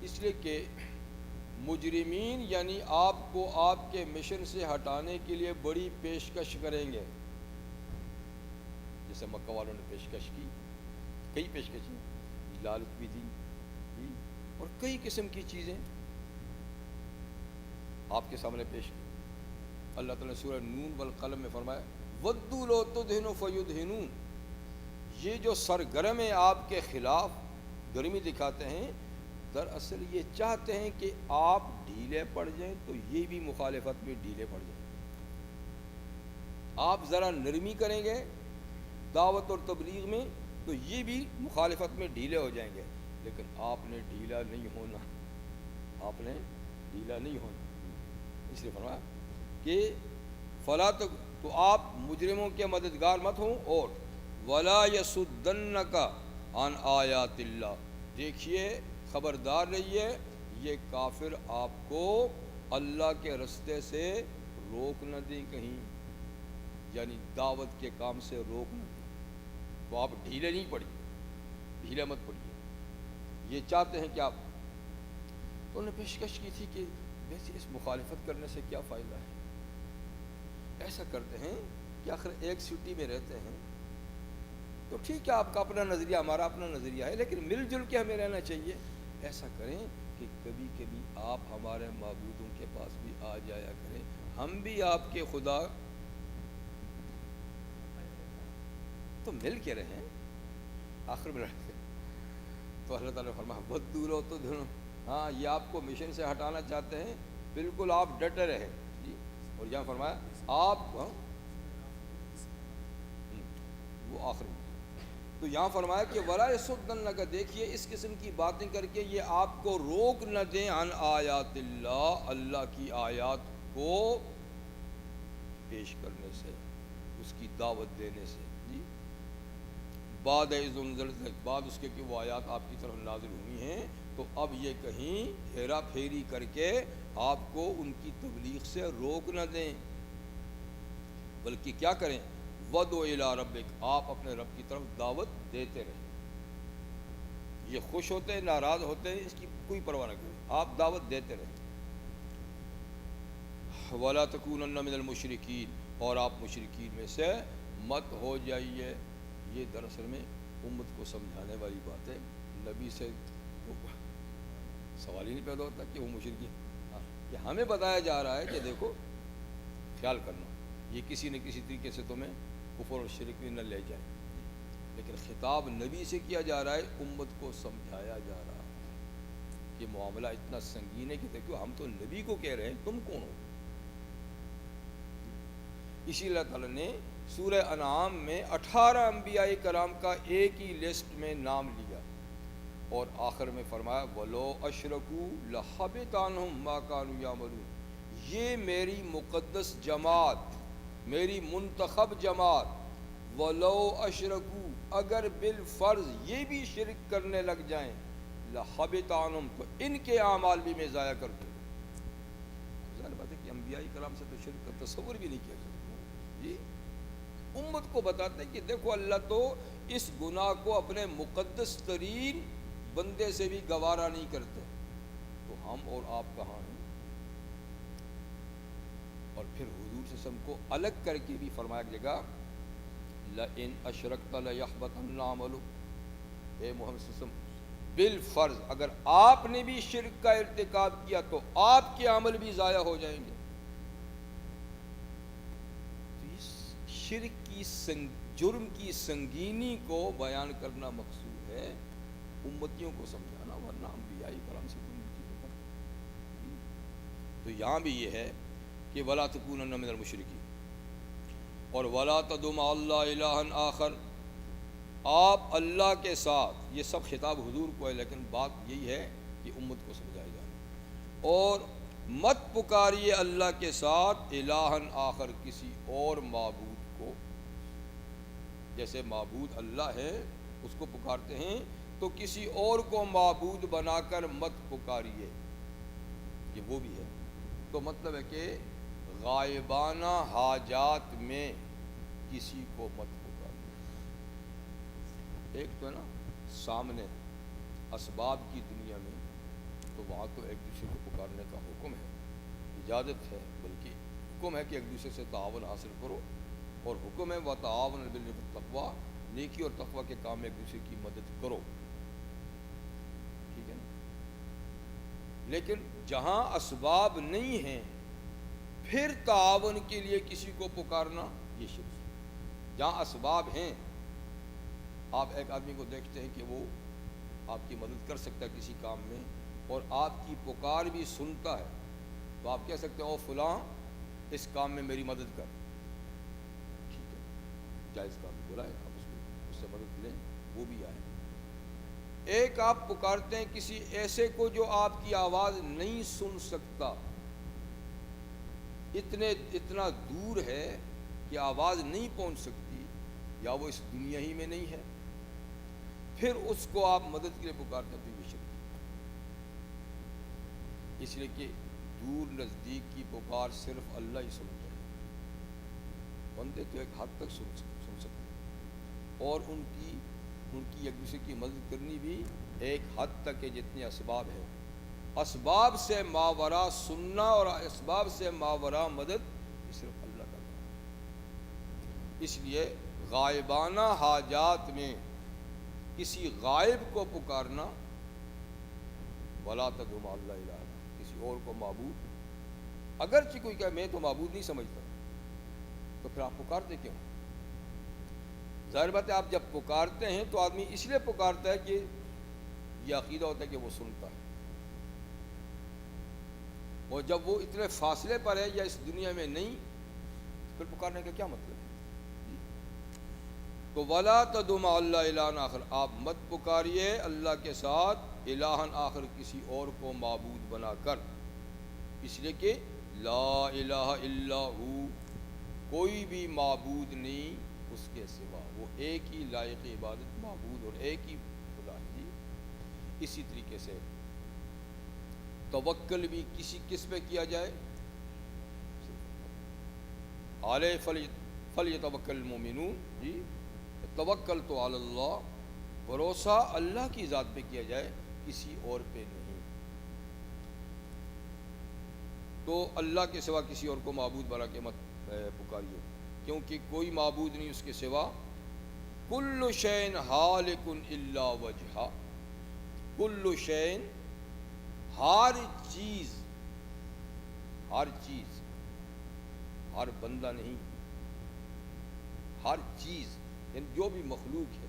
اس لیے کہ مجرمین یعنی آپ کو آپ کے مشن سے ہٹانے کے لیے بڑی پیشکش کریں گے، جیسے مکہ والوں نے پیشکش کی، کئی پیشکشیں، لالچ بھی دی اور کئی قسم کی چیزیں آپ کے سامنے پیش کی۔ اللہ تعالیٰ نے سورہ نون والقلم میں فرمایا وَدُّوا لَوْ تُدْهِنُ فَيُدْهِنُونَ، یہ جو سرگرم ہیں آپ کے خلاف گرمی دکھاتے ہیں، دراصل یہ چاہتے ہیں کہ آپ ڈھیلے پڑ جائیں تو یہ بھی مخالفت میں ڈھیلے پڑ جائیں۔ آپ ذرا نرمی کریں گے دعوت اور تبلیغ میں تو یہ بھی مخالفت میں ڈھیلے ہو جائیں گے، لیکن آپ نے ڈھیلا نہیں ہونا، آپ نے ڈھیلا نہیں ہونا، اس لیے فرمایا کہ فلا تو آپ مجرموں کے مددگار مت ہوں، اور ولا یصدنک عن آیات اللہ، دیکھیے خبردار رہیے یہ کافر آپ کو اللہ کے رستے سے روک نہ دیں کہیں، یعنی دعوت کے کام سے روک نہ دیں، تو آپ ڈھیلے نہیں پڑیے، ڈھیلے مت پڑیے، یہ چاہتے ہیں کہ آپ، تو انہوں نے پیشکش کی تھی کہ ویسے اس مخالفت کرنے سے کیا فائدہ ہے، ایسا کرتے ہیں کہ آخر ایک سٹی میں رہتے ہیں تو ٹھیک ہے آپ کا اپنا نظریہ ہمارا اپنا نظریہ ہے، لیکن مل جل کے ہمیں رہنا چاہیے، ایسا کریں کہ کبھی کبھی آپ ہمارے معبودوں کے پاس بھی آ جایا کریں، ہم بھی آپ کے خدا تو مل کے رہیں، آخر میں رہتے۔ تو اللہ تعالیٰ نے فرمایا وَدُّوا لَوْ تُدْهِنُ، ہاں یہ آپ کو مشن سے ہٹانا چاہتے ہیں، بالکل آپ ڈٹے رہیں جی، اور یہاں فرمایا آپ وہ آخر میں، تو یہاں فرمایا کہ وَلَا يَصُدَّنَّكَ، دیکھیے اس قسم کی باتیں کر کے یہ آپ کو روک نہ دیں عن آیات اللہ، اللہ کی آیات کو پیش کرنے سے، اس کی دعوت دینے سے جی، بعد از انزلت، بعد اس کے کہ وہ آیات آپ کی طرف نازل ہوئی ہیں، تو اب یہ کہیں ہیرا پھیری کر کے آپ کو ان کی تبلیغ سے روک نہ دیں، بلکہ کیا کریں، وَدْعُ إِلَىٰ رَبِّكَ، آپ اپنے رب کی طرف دعوت دیتے رہیں۔ یہ خوش ہوتے ہیں، ناراض ہوتے ہیں، اس کی کوئی پرواہ نہ کریں، آپ دعوت دیتے رہیں۔ وَلَا تَكُونَنَّ مِنَ الْمُشْرِكِينَ، اور آپ مشرکین میں سے مت ہو جائیے۔ یہ دراصل میں امت کو سمجھانے والی بات ہے، نبی سے سوال ہی نہیں پیدا ہوتا کہ وہ مشرکین، یہ ہمیں بتایا جا رہا ہے کہ دیکھو خیال کرنا، یہ کسی نہ کسی طریقے سے تمہیں کفر اور شرک میں نہ لے جائے، لیکن خطاب نبی سے کیا جا رہا ہے، امت کو سمجھایا جا رہا ہے کہ معاملہ اتنا سنگین ہے کہ دیکھو ہم تو نبی کو کہہ رہے ہیں، تم کون ہو؟ اسی اللہ تعالیٰ نے سورہ انعام میں 18 انبیاء کرام کا ایک ہی لسٹ میں نام لیا، اور آخر میں فرمایا وَلَوْ أَشْرَكُوا لَحَبِطَ عَنْهُمْ مَا كَانُوا يَعْمَلُونَ۔ یہ میری مقدس جماعت، میری منتخب جماعت، وَلَوْ أَشْرَكُوا، اگر بالفرض یہ بھی شرک کرنے لگ جائیں، لَحَبِطَ عَنْهُمْ، تو ان کے اعمال بھی میں ضائع کر دوں۔ ظاہر بات ہے کہ انبیاء کرام سے تو شرک کا تصور بھی نہیں کیا جاتا۔ جی امت کو بتاتے کہ دیکھو اللہ تو اس گناہ کو اپنے مقدس ترین بندے سے بھی گوارا نہیں کرتے، تو ہم اور آپ کہاں ہیں؟ اور پھر حضور صلی اللہ علیہ وسلم کو الگ کر کے بھی فرمایا جائے گا لَإِنْ أَشْرَكْتَ لَيَحْبَطَنَّ عَمَلُكَ، اے محمد صلی اللہ علیہ وسلم بالفرض اگر آپ نے بھی شرک کا ارتکاب کیا تو آپ کے عمل بھی ضائع ہو جائیں گے۔ شرک کی جرم کی سنگینی کو بیان کرنا مقصود ہے، امتیوں کو سمجھانا، ورنہ انبیاء کرام سے کوئی چیز نہیں۔ تو یہاں بھی یہ ہے کہ وَلَا تَكُونَنَّ مِنَ الْمُشْرِكِينَ، اور وَلَا تَدْعُ مَعَ اللَّهِ إِلَٰهًا آخَرَ، آپ اللہ کے ساتھ، یہ سب خطاب حضور کو ہے لیکن بات یہی ہے کہ امت کو سمجھایا جائے، اور مت پکاریے اللہ کے ساتھ الہًا آخر، کسی اور معبود کو، جیسے معبود اللہ ہے اس کو پکارتے ہیں، تو کسی اور کو معبود بنا کر مت پکاریے، یہ وہ بھی ہے۔ تو مطلب ہے کہ غائبانہ حاجات میں کسی کو مت پکاریے۔ ایک تو ہے نا سامنے اسباب کی دنیا میں، تو وہاں تو ایک دوسرے کو پکارنے کا حکم ہے، اجازت ہے، بلکہ حکم ہے کہ ایک دوسرے سے تعاون حاصل کرو، اور حکم ہے وَتَعَاوَنُوا عَلَى الْبِرِّ وَالتَّقْوَىٰ، نیکی اور تقوی کے کام میں ایک دوسرے کی مدد کرو، ٹھیک ہے نا۔ لیکن جہاں اسباب نہیں ہیں پھر تعاون کے لیے کسی کو پکارنا یہ شرک ہے۔ جہاں اسباب ہیں، آپ ایک آدمی کو دیکھتے ہیں کہ وہ آپ کی مدد کر سکتا ہے کسی کام میں، اور آپ کی پکار بھی سنتا ہے، تو آپ کہہ سکتے ہیں او فلاں اس کام میں میری مدد کر، ٹھیک ہے، جائز کام بلائے، آپ اس سے مدد لیں، وہ بھی آئے۔ ایک آپ پکارتے ہیں کسی ایسے کو جو آپ کی آواز نہیں سن سکتا، اتنا دور ہے کہ آواز نہیں پہنچ سکتی، یا وہ اس دنیا ہی میں نہیں ہے، پھر اس کو آپ مدد کے لیے پکارتے ہیں، تو یہ شرک ہے۔ اس لیے کہ دور نزدیک کی پکار صرف اللہ ہی سنتا ہے، بندے تو ایک حد تک سن سکتے ہیں، اور ان کی ایک دوسرے کی مدد کرنی بھی ایک حد تک ہے جتنے اسباب ہیں۔ اسباب سے ماورا سننا اور اسباب سے ماورا مدد یہ صرف اللہ کا کام ہے۔ اس لیے غائبانہ حاجات میں کسی غائب کو پکارنا، وَلَا تَدْعُ مَعَ اللَّهِ إِلَٰهًا، کسی اور کو معبود، اگرچہ کوئی کہے میں تو معبود نہیں سمجھتا، تو پھر آپ پکارتے کیوں؟ ظاہر بات ہے آپ جب پکارتے ہیں تو آدمی اس لیے پکارتا ہے کہ یہ عقیدہ ہوتا ہے کہ وہ سنتا ہے، اور جب وہ اتنے فاصلے پر ہے یا اس دنیا میں نہیں، پھر پکارنے کا کیا مطلب ہے؟ تو وَلَا تَدْعُ مَعَ اللَّهِ إِلَٰهًا آخَرَ، آپ مت پکاریے اللہ کے ساتھ الہًا آخر، کسی اور کو معبود بنا کر، اس لیے کہ لا الہ الا ہو، کوئی بھی معبود نہیں اس کے سوا، وہ ایک ہی لائق عبادت معبود اور ایک ہی خدا ہے جی۔ اسی طریقے سے توکل بھی کس پہ کیا جائے؟ علیہ فلیتوکل المؤمنون جی، توکل تو علی اللہ، بھروسہ اللہ کی ذات پہ کیا جائے، کسی اور پہ نہیں۔ تو اللہ کے سوا کسی اور کو معبود بنا کے مت پکاریے، کیونکہ کوئی معبود نہیں اس کے سوا۔ کل شین ہالک الا وجہہ، کل شین، ہر چیز، ہر چیز، ہر بندہ نہیں، ہر چیز، یعنی جو بھی مخلوق ہے،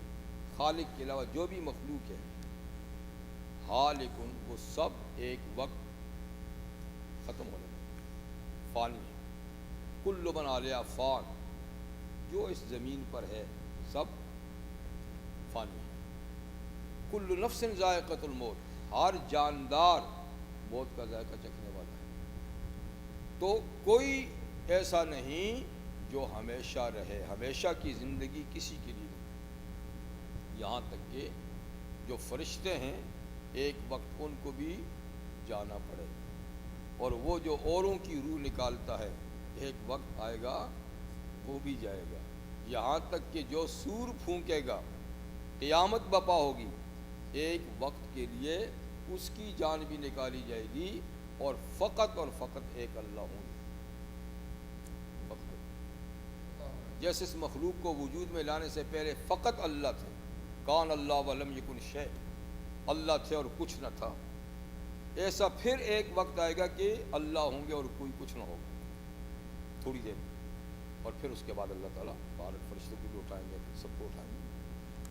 خالق کے علاوہ جو بھی مخلوق ہے، ہالکن، وہ سب ایک وقت ختم ہونے میں فانی ہے۔ کل من علیہا فان، جو اس زمین پر ہے سب فانی ہے۔ کل نفس ذائقۃ الموت، ہر جاندار موت کا ذائقہ چکھنے والا ہے۔ تو کوئی ایسا نہیں جو ہمیشہ رہے، ہمیشہ کی زندگی کسی کے لیے نہیں، یہاں تک کہ جو فرشتے ہیں ایک وقت ان کو بھی جانا پڑے، اور وہ جو اوروں کی روح نکالتا ہے ایک وقت آئے گا وہ بھی جائے گا، یہاں تک کہ جو سور پھونکے گا قیامت بپا ہوگی، ایک وقت کے لیے اس کی جان بھی نکالی جائے گی، اور فقط ایک اللہ ہوں گے۔ جیسے اس مخلوق کو وجود میں لانے سے پہلے فقط اللہ تھے، کان اللہ ولم یکن شیء، اللہ تھے اور کچھ نہ تھا، ایسا پھر ایک وقت آئے گا کہ اللہ ہوں گے اور کوئی کچھ نہ ہوگا تھوڑی دیر میں، اور پھر اس کے بعد اللہ تعالیٰ بارہ فرشتوں کو بھی اٹھائیں گے، سب کو اٹھائیں گے۔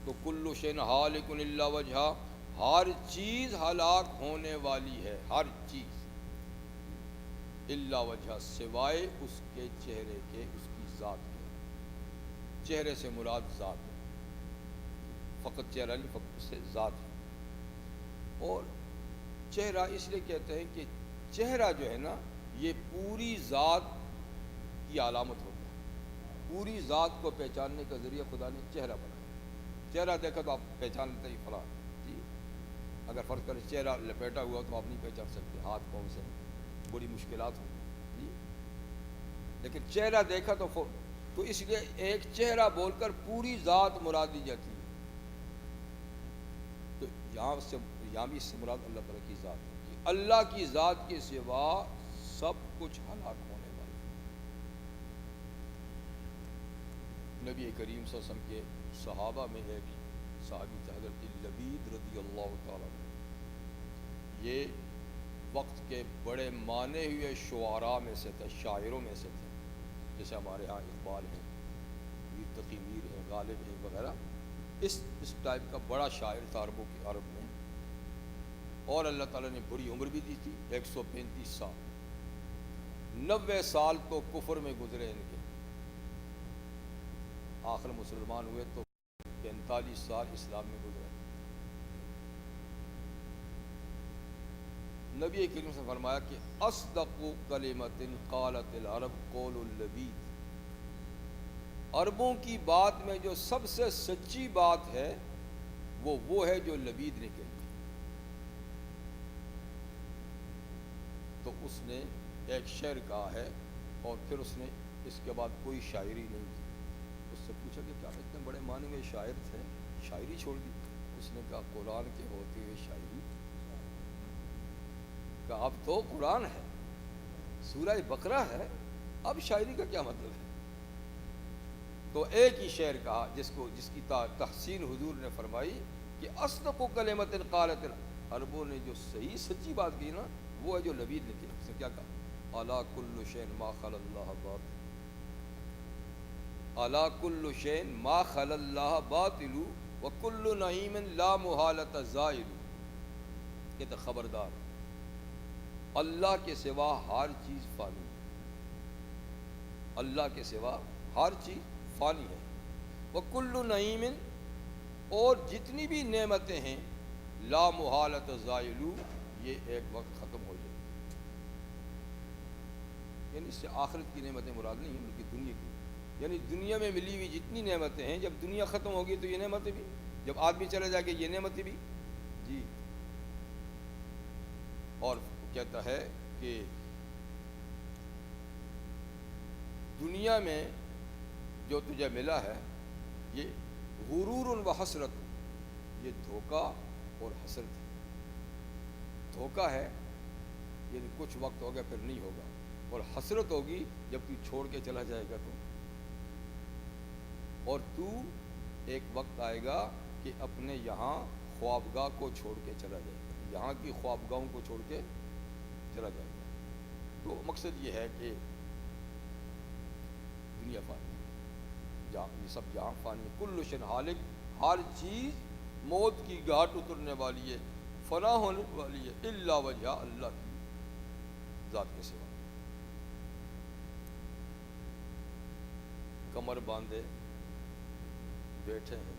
تو کل شیء ہالک الا وجہہ، ہر چیز ہلاک ہونے والی ہے، ہر چیز، الا وجہ، سوائے اس کے چہرے کے، اس کی ذات کے۔ چہرے سے مراد ذات ہے، فقط چہرہ نہیں، فقط اس سے ذات ہے۔ اور چہرہ اس لیے کہتے ہیں کہ چہرہ جو ہے نا یہ پوری ذات کی علامت ہوتا ہے، پوری ذات کو پہچاننے کا ذریعہ خدا نے چہرہ بنایا۔ چہرہ دیکھا تو آپ پہچان لیتے ہی فلاں جی، اگر فرض کریں چہرہ لپیٹا ہوا تو آپ نہیں پہچان سکتے، ہاتھ پاؤں سے بڑی مشکلات ہوں جی، لیکن چہرہ دیکھا تو اس لیے ایک چہرہ بول کر پوری ذات مراد دی جاتی ہے۔ تو یہاں بھی اس سے مراد اللہ تعالیٰ کی ذات ہے، کہ اللہ کی ذات کے سوا سب کچھ ہلاک ہونے والا ہے۔ نبی کریم صلی اللہ علیہ وسلم کے صحابہ میں ایک صحابی تھے حضرت لبید رضی اللہ تعالیٰ عنہ، یہ وقت کے بڑے مانے ہوئے شعراء میں سے تھے، شاعروں میں سے تھے، جیسے ہمارے ہاں اقبال ہیں، میر تقی میر ہیں، غالب ہیں وغیرہ، اس ٹائپ کا بڑا شاعر تھا عرب میں، اور اللہ تعالیٰ نے بڑی عمر بھی دی تھی، 135 سال، 90 سال تو کفر میں گزرے ان کے، آخر مسلمان ہوئے تو 45 سال اسلام میں گزرے۔ نبی کریم سے فرمایا کہ اصدق کلمۃ قالت العرب قول اللبید، عربوں کی بات میں جو سب سے سچی بات ہے وہ ہے جو لبید نے کہی۔ تو اس نے ایک شعر کہا ہے، اور پھر اس نے اس کے بعد کوئی شاعری نہیں کی۔ اس سے پوچھا کہ کیا اتنے بڑے معنی میں شاعر تھے، شاعری چھوڑ دی؟ اس نے کہا قرآن کے ہوتے ہوئے شاعری، کہ اب تو قرآن ہے، سورہ بقرہ ہے، اب شاعری کا کیا مطلب ہے؟ تو ایک ہی شعر کہا جس کی تحسین حضور نے فرمائی کہ اصدق کلمۃ قالت، عربوں نے جو صحیح سچی بات کی نا وہ ہے جو لبید نے کی۔ اس نے کیا کہا؟ الا کل شیء ما خلا اللہ باطل، الا کل شیء ما خلا اللہ باطل وکل نعیم لا محالۃ زائل، کہ خبردار اللہ کے سوا ہر چیز فانی ہے، اللہ کے سوا ہر چیز فانی ہے، وکل نعیم، اور جتنی بھی نعمتیں ہیں لا محالۃ زائل، یہ ایک وقت ختم ہو جائے، یعنی اس سے آخرت کی نعمتیں مراد نہیں ہیں بلکہ دنیا کی۔ یعنی دنیا میں ملی ہوئی جتنی نعمتیں ہیں، جب دنیا ختم ہوگی تو یہ نعمتیں بھی، جب آدمی چلے جائے گا یہ نعمتیں بھی. جی. اور کہتا ہے کہ دنیا میں جو تجھے ملا ہے یہ غرور و حسرت، یہ دھوکہ اور حسرت ہے. دھوکہ ہے یہ کچھ وقت ہوگا پھر نہیں ہوگا، اور حسرت ہوگی جب تو چھوڑ کے چلا جائے گا تو. اور تو ایک وقت آئے گا کہ اپنے یہاں خوابگاہ کو چھوڑ کے چلا جائے گا، یہاں کی خوابگاہوں کو چھوڑ کے چلا جائے گا. تو مقصد یہ ہے کہ دنیا فانی ہے، یہ سب جہاں فانی ہے. کل شن حالک، ہر چیز موت کی گھاٹ اترنے والی ہے، فنا ہونے والی ہے، الا وجہ، اللہ کی ذات کے سوا. کمر باندھے بیٹھے ہیں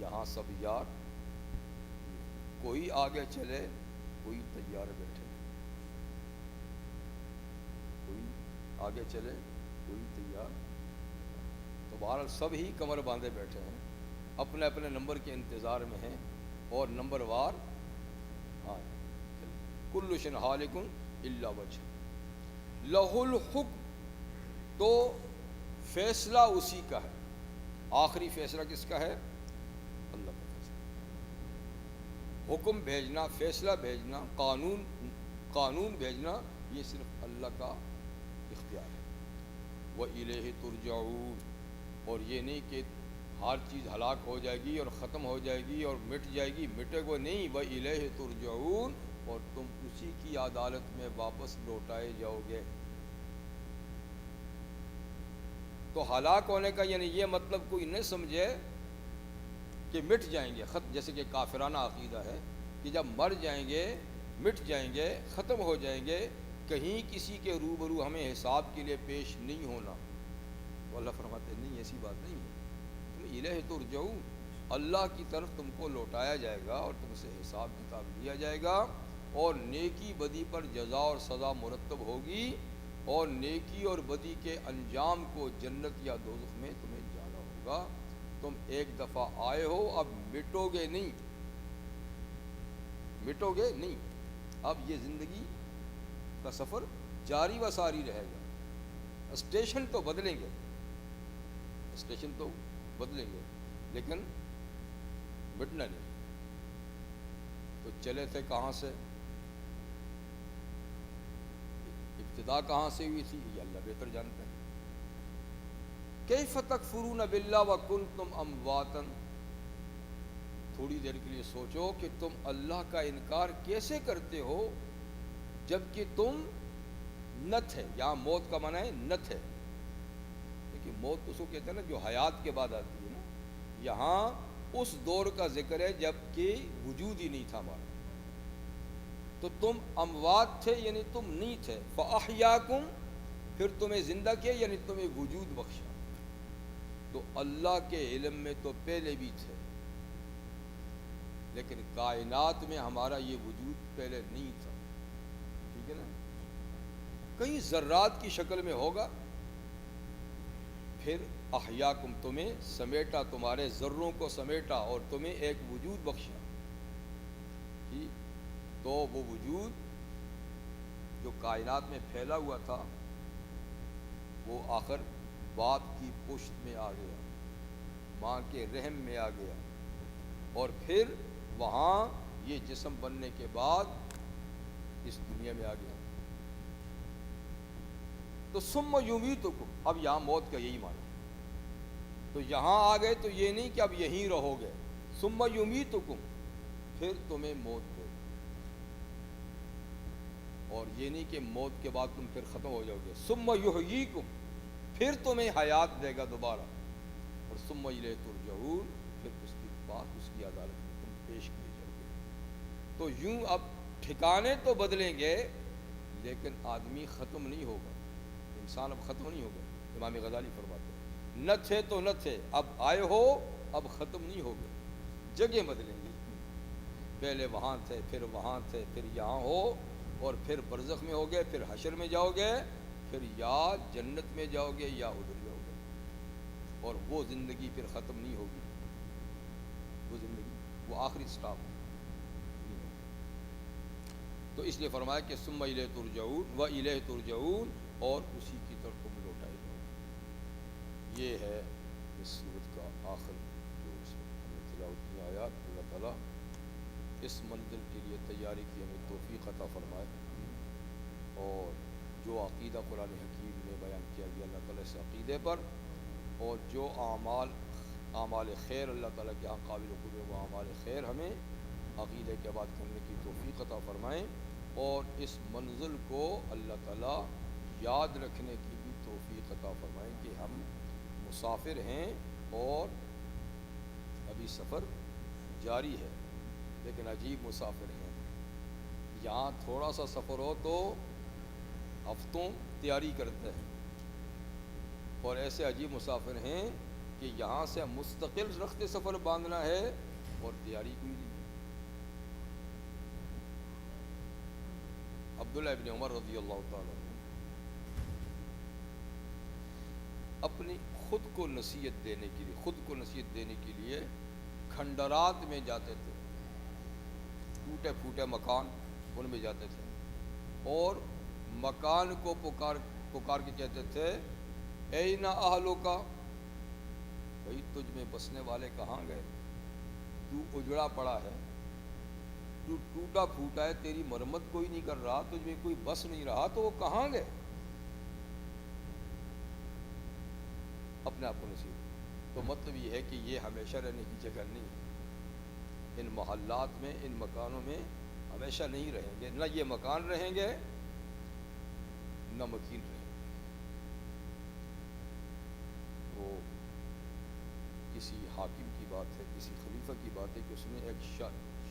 یہاں سب یار، کوئی آگے چلے کوئی تیار بیٹھے، کوئی آگے چلے کوئی تیار. تو بہرحال سب ہی کمر باندھے بیٹھے ہیں، اپنے اپنے نمبر کے انتظار میں ہیں، اور نمبر وار. ہاں، کل شن حالک الا وجہ. لہ الحکم، تو فیصلہ اسی کا ہے. آخری فیصلہ کس کا ہے؟ اللہ کا فیصلہ. حکم بھیجنا، فیصلہ بھیجنا، قانون بھیجنا، یہ صرف اللہ کا اختیار ہے. وَإِلَيْهِ تُرْجَعُونَ، اور یہ نہیں کہ ہر چیز ہلاک ہو جائے گی اور ختم ہو جائے گی اور مٹ جائے گی، مٹے کو نہیں. وَإِلَيْهِ تُرْجَعُونَ، اور تم اسی کی عدالت میں واپس لوٹائے جاؤ گے. تو ہلاک ہونے کا یعنی یہ مطلب کوئی نہ سمجھے کہ مٹ جائیں گے، جیسے کہ کافرانہ عقیدہ ہے کہ جب مر جائیں گے، مٹ جائیں گے، ختم ہو جائیں گے، کہیں کسی کے روبرو ہمیں حساب کے لیے پیش نہیں ہونا. تو اللہ فرماتے ہیں نہیں، ایسی بات نہیں ہے. تم الہ ترجعون، اللہ کی طرف تم کو لوٹایا جائے گا اور تم سے حساب کتاب لیا جائے گا، اور نیکی بدی پر جزا اور سزا مرتب ہوگی، اور نیکی اور بدی کے انجام کو جنت یا دوزخ میں تمہیں جانا ہوگا. تم ایک دفعہ آئے ہو، اب مٹو گے نہیں، مٹو گے نہیں. اب یہ زندگی کا سفر جاری و ساری رہے گا. اسٹیشن تو بدلیں گے، اسٹیشن تو بدلیں گے، لیکن مٹنا نہیں. تو چلے تھے کہاں سے، ابتدا کہاں سے ہوئی تھی، یہ اللہ بہتر جانتے ہیں. کیف تکفرون باللہ وکنتم امواتا، تھوڑی دیر کے لیے سوچو کہ تم اللہ کا انکار کیسے کرتے ہو جبکہ تم نہ تھے. یہاں موت کا معنی ہے نہ تھے، لیکن موت اس کو کہتے ہیں نا جو حیات کے بعد آتی ہے نا. یہاں اس دور کا ذکر ہے جب کہ وجود ہی نہیں تھا ہمارا. تو تم اموات تھے یعنی تم نہیں تھے. فاحیاکم، پھر تمہیں زندہ کیا یعنی تمہیں وجود بخشا. تو اللہ کے علم میں تو پہلے بھی تھے، لیکن کائنات میں ہمارا یہ وجود پہلے نہیں تھا. ٹھیک ہے نا، کئی ذرات کی شکل میں ہوگا. پھر احیاکم، تمہیں سمیٹا، تمہارے ذروں کو سمیٹا اور تمہیں ایک وجود بخشا. تو وہ وجود جو کائنات میں پھیلا ہوا تھا وہ آخر باپ کی پشت میں آ گیا، ماں کے رحم میں آ گیا، اور پھر وہاں یہ جسم بننے کے بعد اس دنیا میں آ گیا. تو ثم یمیتکم، اب یہاں موت کا یہی معنی. تو یہاں آ گئے تو یہ نہیں کہ اب یہیں رہو گے. ثم یمیتکم، پھر تمہیں موت دے، اور یہ نہیں کہ موت کے بعد تم پھر ختم ہو جاؤ گے. ثم یحییکم، پھر تمہیں حیات دے گا دوبارہ. اور ثم الیہ ترجعون، پھر اس کے بعد اس کی عدالت میں تم پیش کیے جاؤ گے. تو یوں اب ٹھکانے تو بدلیں گے لیکن آدمی ختم نہیں ہوگا، انسان اب ختم نہیں ہوگا. امام غزالی فرماتے ہیں نہ تھے تو نہ تھے، اب آئے ہو، اب ختم نہیں ہوگے. جگہ بدلیں گی، پہلے وہاں تھے، پھر وہاں تھے، پھر یہاں ہو، اور پھر برزخ میں ہوگے، پھر حشر میں جاؤ گے، پھر یا جنت میں جاؤ گے یا ادھر جاؤ گے. اور وہ زندگی پھر ختم نہیں ہوگی، وہ زندگی وہ آخری سٹاپ نہیں ہوگی۔ تو اس لیے فرمایا کہ ثم الیہ ترجعون و الیہ ترجعون، اور اسی کی طرف تم لوٹائے جاؤ۔ یہ ہے اس سورت کا آخر جو اس وقت ہم نے تلاوت کی آیات۔ اللہ تعالیٰ اس منزل کے لیے تیاری کی ہمیں توفیق عطا فرمائے، اور جو عقیدہ قرآن حکیم میں بیان کیا گیا اللہ تعالیٰ اس عقیدے پر، اور جو اعمال خیر اللہ تعالیٰ کے ہاں قابل قبول ہے، وہ اعمال خیر ہمیں عقیدے کے بعد کرنے کی توفیق عطا فرمائیں، اور اس منزل کو اللہ تعالیٰ یاد رکھنے کی بھی توفیق عطا فرمائیں کہ ہم مسافر ہیں اور ابھی سفر جاری ہے، لیکن عجیب مسافر ہیں۔ یہاں تھوڑا سا سفر ہو تو ہفتوں تیاری کرتے ہیں، اور ایسے عجیب مسافر ہیں کہ یہاں سے مستقل رخت سفر باندھنا ہے اور تیاری کوئی نہیں ہے۔ عبداللہ ابن عمر رضی اللہ تعالیٰ عنہ اپنی خود کو نصیحت دینے کے لیے کھنڈرات میں جاتے تھے، ٹوٹے پھوٹے مکان ان میں جاتے تھے، اور مکان کو پکار کے کہتے تھے این اہلک، بھئی تجھ میں بسنے والے کہاں گئے؟ تو اجڑا پڑا ہے، تو ٹوٹا پھوٹا ہے، تیری مرمت کوئی نہیں کر رہا، تجھ میں کوئی بس نہیں رہا، تو وہ کہاں گئے؟ اپنے آپ کو نصیحت۔ تو مطلب یہ ہے کہ یہ ہمیشہ رہنے کی جگہ نہیں ہے، ان محلات میں، ان مکانوں میں ہمیشہ نہیں رہیں گے، نہ یہ مکان رہیں گے نہ مکین رہیں گے۔ وہ کسی حاکم کی بات ہے، کسی خلیفہ کی بات ہے کہ اس نے ایک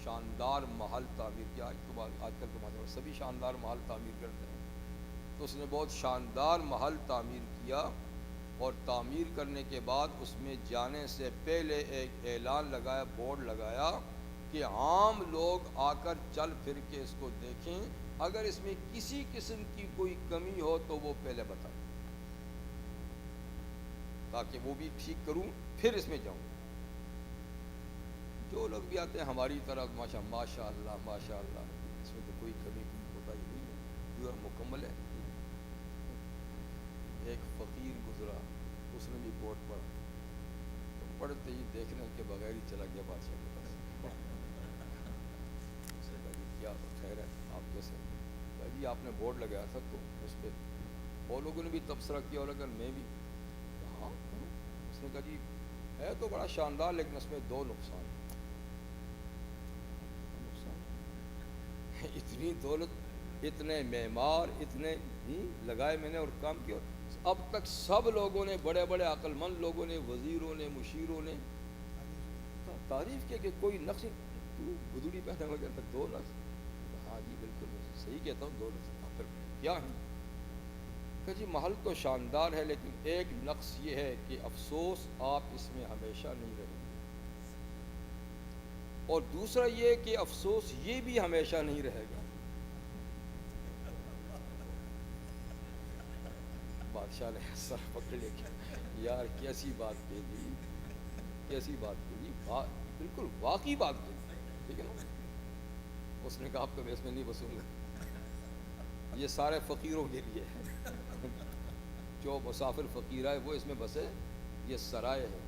شاندار محل تعمیر کیا۔ آج کل کے معاملے میں سبھی شاندار محل تعمیر کرتے ہیں، تو اس نے بہت شاندار محل تعمیر کیا، اور تعمیر کرنے کے بعد اس میں جانے سے پہلے ایک اعلان لگایا، بورڈ لگایا کہ عام لوگ آ کر چل پھر کے اس کو دیکھیں، اگر اس میں کسی قسم کی کوئی کمی ہو تو وہ پہلے بتائیں، تاکہ وہ بھی ٹھیک کروں پھر اس میں جاؤں۔ جو لوگ بھی آتے ہیں ہماری طرف ماشاء اللہ ماشاء اللہ، اس میں تو کوئی کمی کوئی کوتاہی نہیں ہے، پورا مکمل ہے۔ ایک فقیر گزرا، اس نے بھی بورڈ پڑھا، تو پڑھتے ہی دیکھنے کے بغیر ہی چلا گیا بادشاہ کے پاس۔ اس نے کہا جی کیا خیر ہے، آپ کیسے؟ کہا جی آپ نے بورڈ لگایا تھا تو اس پہ اور لوگوں نے بھی تبصرہ کیا، اور اگر میں بھی کہا، اس نے کہا جی ہے تو بڑا شاندار، لیکن اس میں دو نقصان ہیں۔ اتنی دولت، اتنے معمار، اتنے ہی لگائے میں نے اور کام کیا، اب تک سب لوگوں نے، بڑے بڑے عقل مند لوگوں نے، وزیروں نے، مشیروں نے تعریف کیا کہ کوئی نقص، تو گدڑی پہنے ہوئے کہتا دو نقص؟ ہاں جی بالکل صحیح کہتا ہوں، دو نقص۔ پھر کیا ہے؟ کہ جی محل تو شاندار ہے، لیکن ایک نقص یہ ہے کہ افسوس آپ اس میں ہمیشہ نہیں رہیں گے، اور دوسرا یہ کہ افسوس یہ بھی ہمیشہ نہیں رہے گا۔ بادشاہ نے سر پکڑ لیا کہ یار کیسی بات کہی، کیسی بات کہی، بالکل واقعی بات کہی، ٹھیک ہے نا۔ اس نے کہا اب تو میں اس میں نہیں بسوں گا، یہ سارے فقیروں کے لیے ہے، جو مسافر فقیر ہے وہ اس میں بسے، یہ سرائے ہے،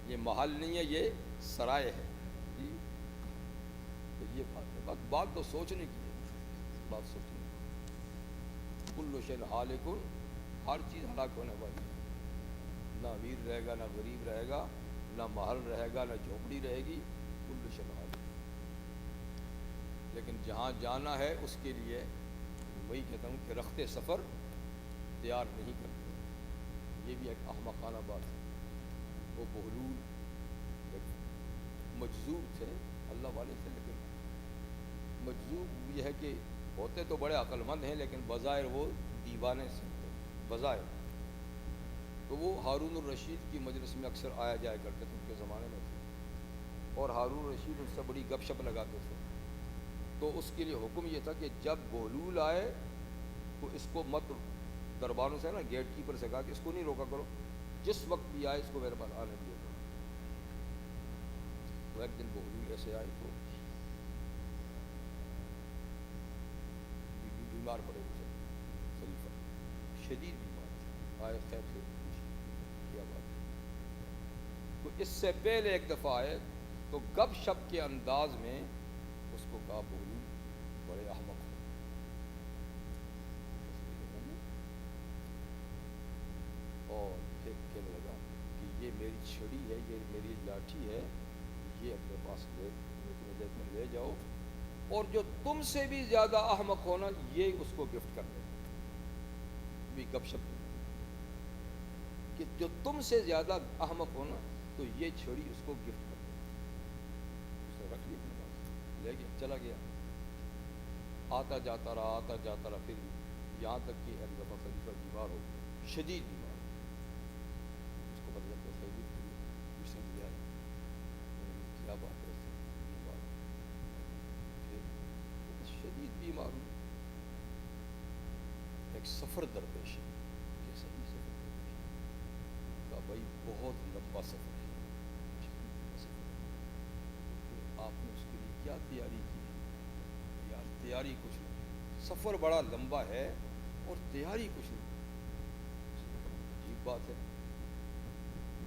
یہ محل نہیں ہے، یہ سرائے ہے۔ تو یہ بات ہے، بات تو سوچنے کی ہے، بات سوچنے کی۔ کل شیء ہالک، ہر چیز ہلاک ہونے والی ہے، نہ امیر رہے گا، نہ غریب رہے گا، نہ محل رہے گا، نہ جھونپڑی رہے گی، کل شیء ہالک۔ لیکن جہاں جانا ہے اس کے لیے وہی کہتا ہوں کہ رخت سفر تیار نہیں کرتے، یہ بھی ایک احمقانہ بات ہے۔ وہ بہلول ایک مجذوب تھے، اللہ والے تھے، لیکن مجذوب یہ ہے کہ ہوتے تو بڑے عقل مند ہیں، لیکن بظاہر وہ دیوانے سے تھے، بظاہر۔ تو وہ ہارون الرشید کی مجلس میں اکثر آیا جایا کرتے تھے، ان کے زمانے میں تھے، اور ہارون الرشید ان سے بڑی گپ شپ لگاتے تھے۔ تو اس کے لیے حکم یہ تھا کہ جب بہلول آئے تو اس کو مت، درباروں سے نا گیٹ کیپر سے کہا کہ اس کو نہیں روکا کرو، جس وقت بھی آئے اس کو میرے پاس آنے دیا کرو۔ تو ایک دن وہ حضور ایسے آئے تو بیمار پڑے ہوئے خلیفہ، شدید بیمار تھے، آئے خیر سے کیا بات ہے۔ تو اس سے پہلے ایک دفعہ آئے تو گپ شپ کے انداز میں اس کو کہا بولو بڑے احمق ہو، اور پھر کہنے لگا کہ یہ میری چھڑی ہے، یہ میری لاٹھی ہے، یہ اپنے پاس لے جاؤ، اور جو تم سے بھی زیادہ احمق ہونا یہ اس کو گفٹ کر دے۔ بھی گپ شپ کہ جو تم سے زیادہ احمق ہونا تو یہ چھڑی اس کو گفٹ کر دے۔ اس نے رکھ لی اپنے پاس، لے گیا، چلا گیا، آتا جاتا رہا، پھر یہاں تک کہ ایک دفعہ خلیفہ بیمار ہو گیا، شدید بیمار، اس کو پتہ چلتا خیریت کی پوچھنے کے لیے آئے، کیا بات ہے، بیمار، پھر شدید بیمار ہوں، ایک سفر درپیش ہے، کیسا ہی سفر درپیش ہے، کہا بھائی بہت لمبا سفر ہے، آپ نے اس کے لیے کیا تیاری کی؟ یار تیاری کچھ نہیں، سفر بڑا لمبا ہے اور تیاری کچھ نہیں۔ عجیب بات ہے،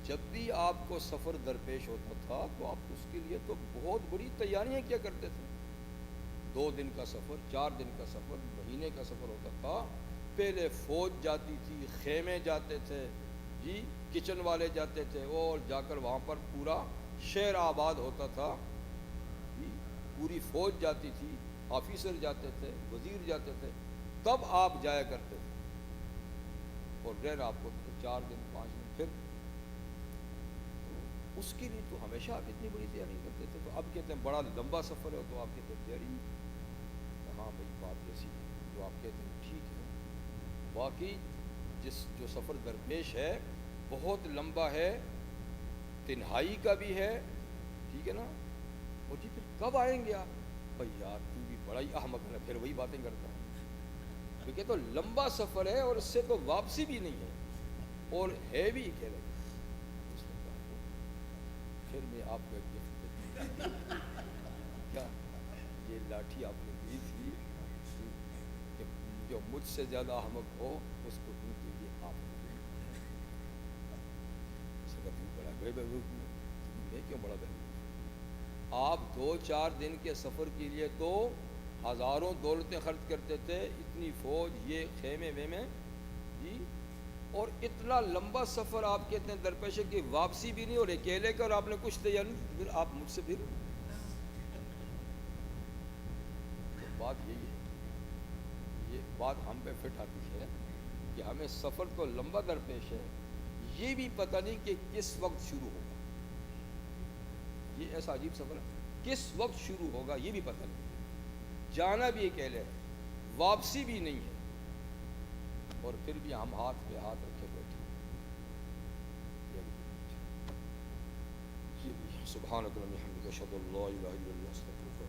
جب بھی آپ کو سفر درپیش ہوتا تھا تو آپ اس کے لیے تو بہت بڑی تیاریاں کیا کرتے تھے۔ 2 دن کا سفر، 4 دن کا سفر، مہینے کا سفر ہوتا تھا، پہلے فوج جاتی تھی، خیمے جاتے تھے، جی کچن والے جاتے تھے، اور جا کر وہاں پر پورا شہر آباد ہوتا تھا، جی پوری فوج جاتی تھی، آفیسر جاتے تھے، وزیر جاتے تھے، تب آپ جایا کرتے تھے، اور غیر آپ کو 4 دن 5 دن پھر، تو اس کے لیے تو ہمیشہ آپ اتنی بڑی تیاری کرتے تھے، تو اب کہتے ہیں بڑا لمبا سفر ہے تو آپ کہتے ہیں تیاری نہیں۔ ہاں بھائی بات ایسی ہے جو آپ کہتے ہیں ٹھیک ہے، باقی جو سفر درپیش ہے بہت لمبا ہے، تنہائی کا بھی ہے، ٹھیک ہے نا، اور جی پھر کب آئیں گے آپ؟ بھائی یار تو بھی بڑا ہی احمق ہے، پھر وہی باتیں کرتا ہے، کیونکہ تو لمبا سفر ہے اور اس سے تو واپسی بھی نہیں ہے، اور ہے بھی کہہ رہے پھر میں آپ کو ایک گفٹ دیتا ہوں، کیا یہ لاٹھی آپ نے دی تھی کہ جو مجھ سے زیادہ احمق ہو اس کو دوں کے لیے آپ نے بڑا میں کیوں بڑا بہن، آپ 2-4 دن کے سفر کے لیے تو ہزاروں دولتیں خرچ کرتے تھے، اتنی فوج، یہ خیمے ویمے، جی، اور اتنا لمبا سفر آپ کہتے ہیں درپیش کی واپسی بھی نہیں، اور اکیلے کا، اور آپ نے کچھ تیار نہیں، پھر آپ مجھ سے پھر تو بات یہی ہے، یہ بات ہم پہ فٹ آتی ہے کہ ہمیں سفر تو لمبا درپیش ہے، یہ بھی پتہ نہیں کہ کس وقت شروع ہوگا، یہ ایسا عجیب سفر ہے، کس وقت شروع ہوگا یہ بھی پتہ نہیں، جانا بھی اکیلے ہے، واپسی بھی نہیں ہے، اور پھر بھی ہم ہاتھ پہ ہاتھ رکھے بیٹھے۔ سبحانک اللہم وبحمدک اشہد ان لا الہ الا انت استغفرک۔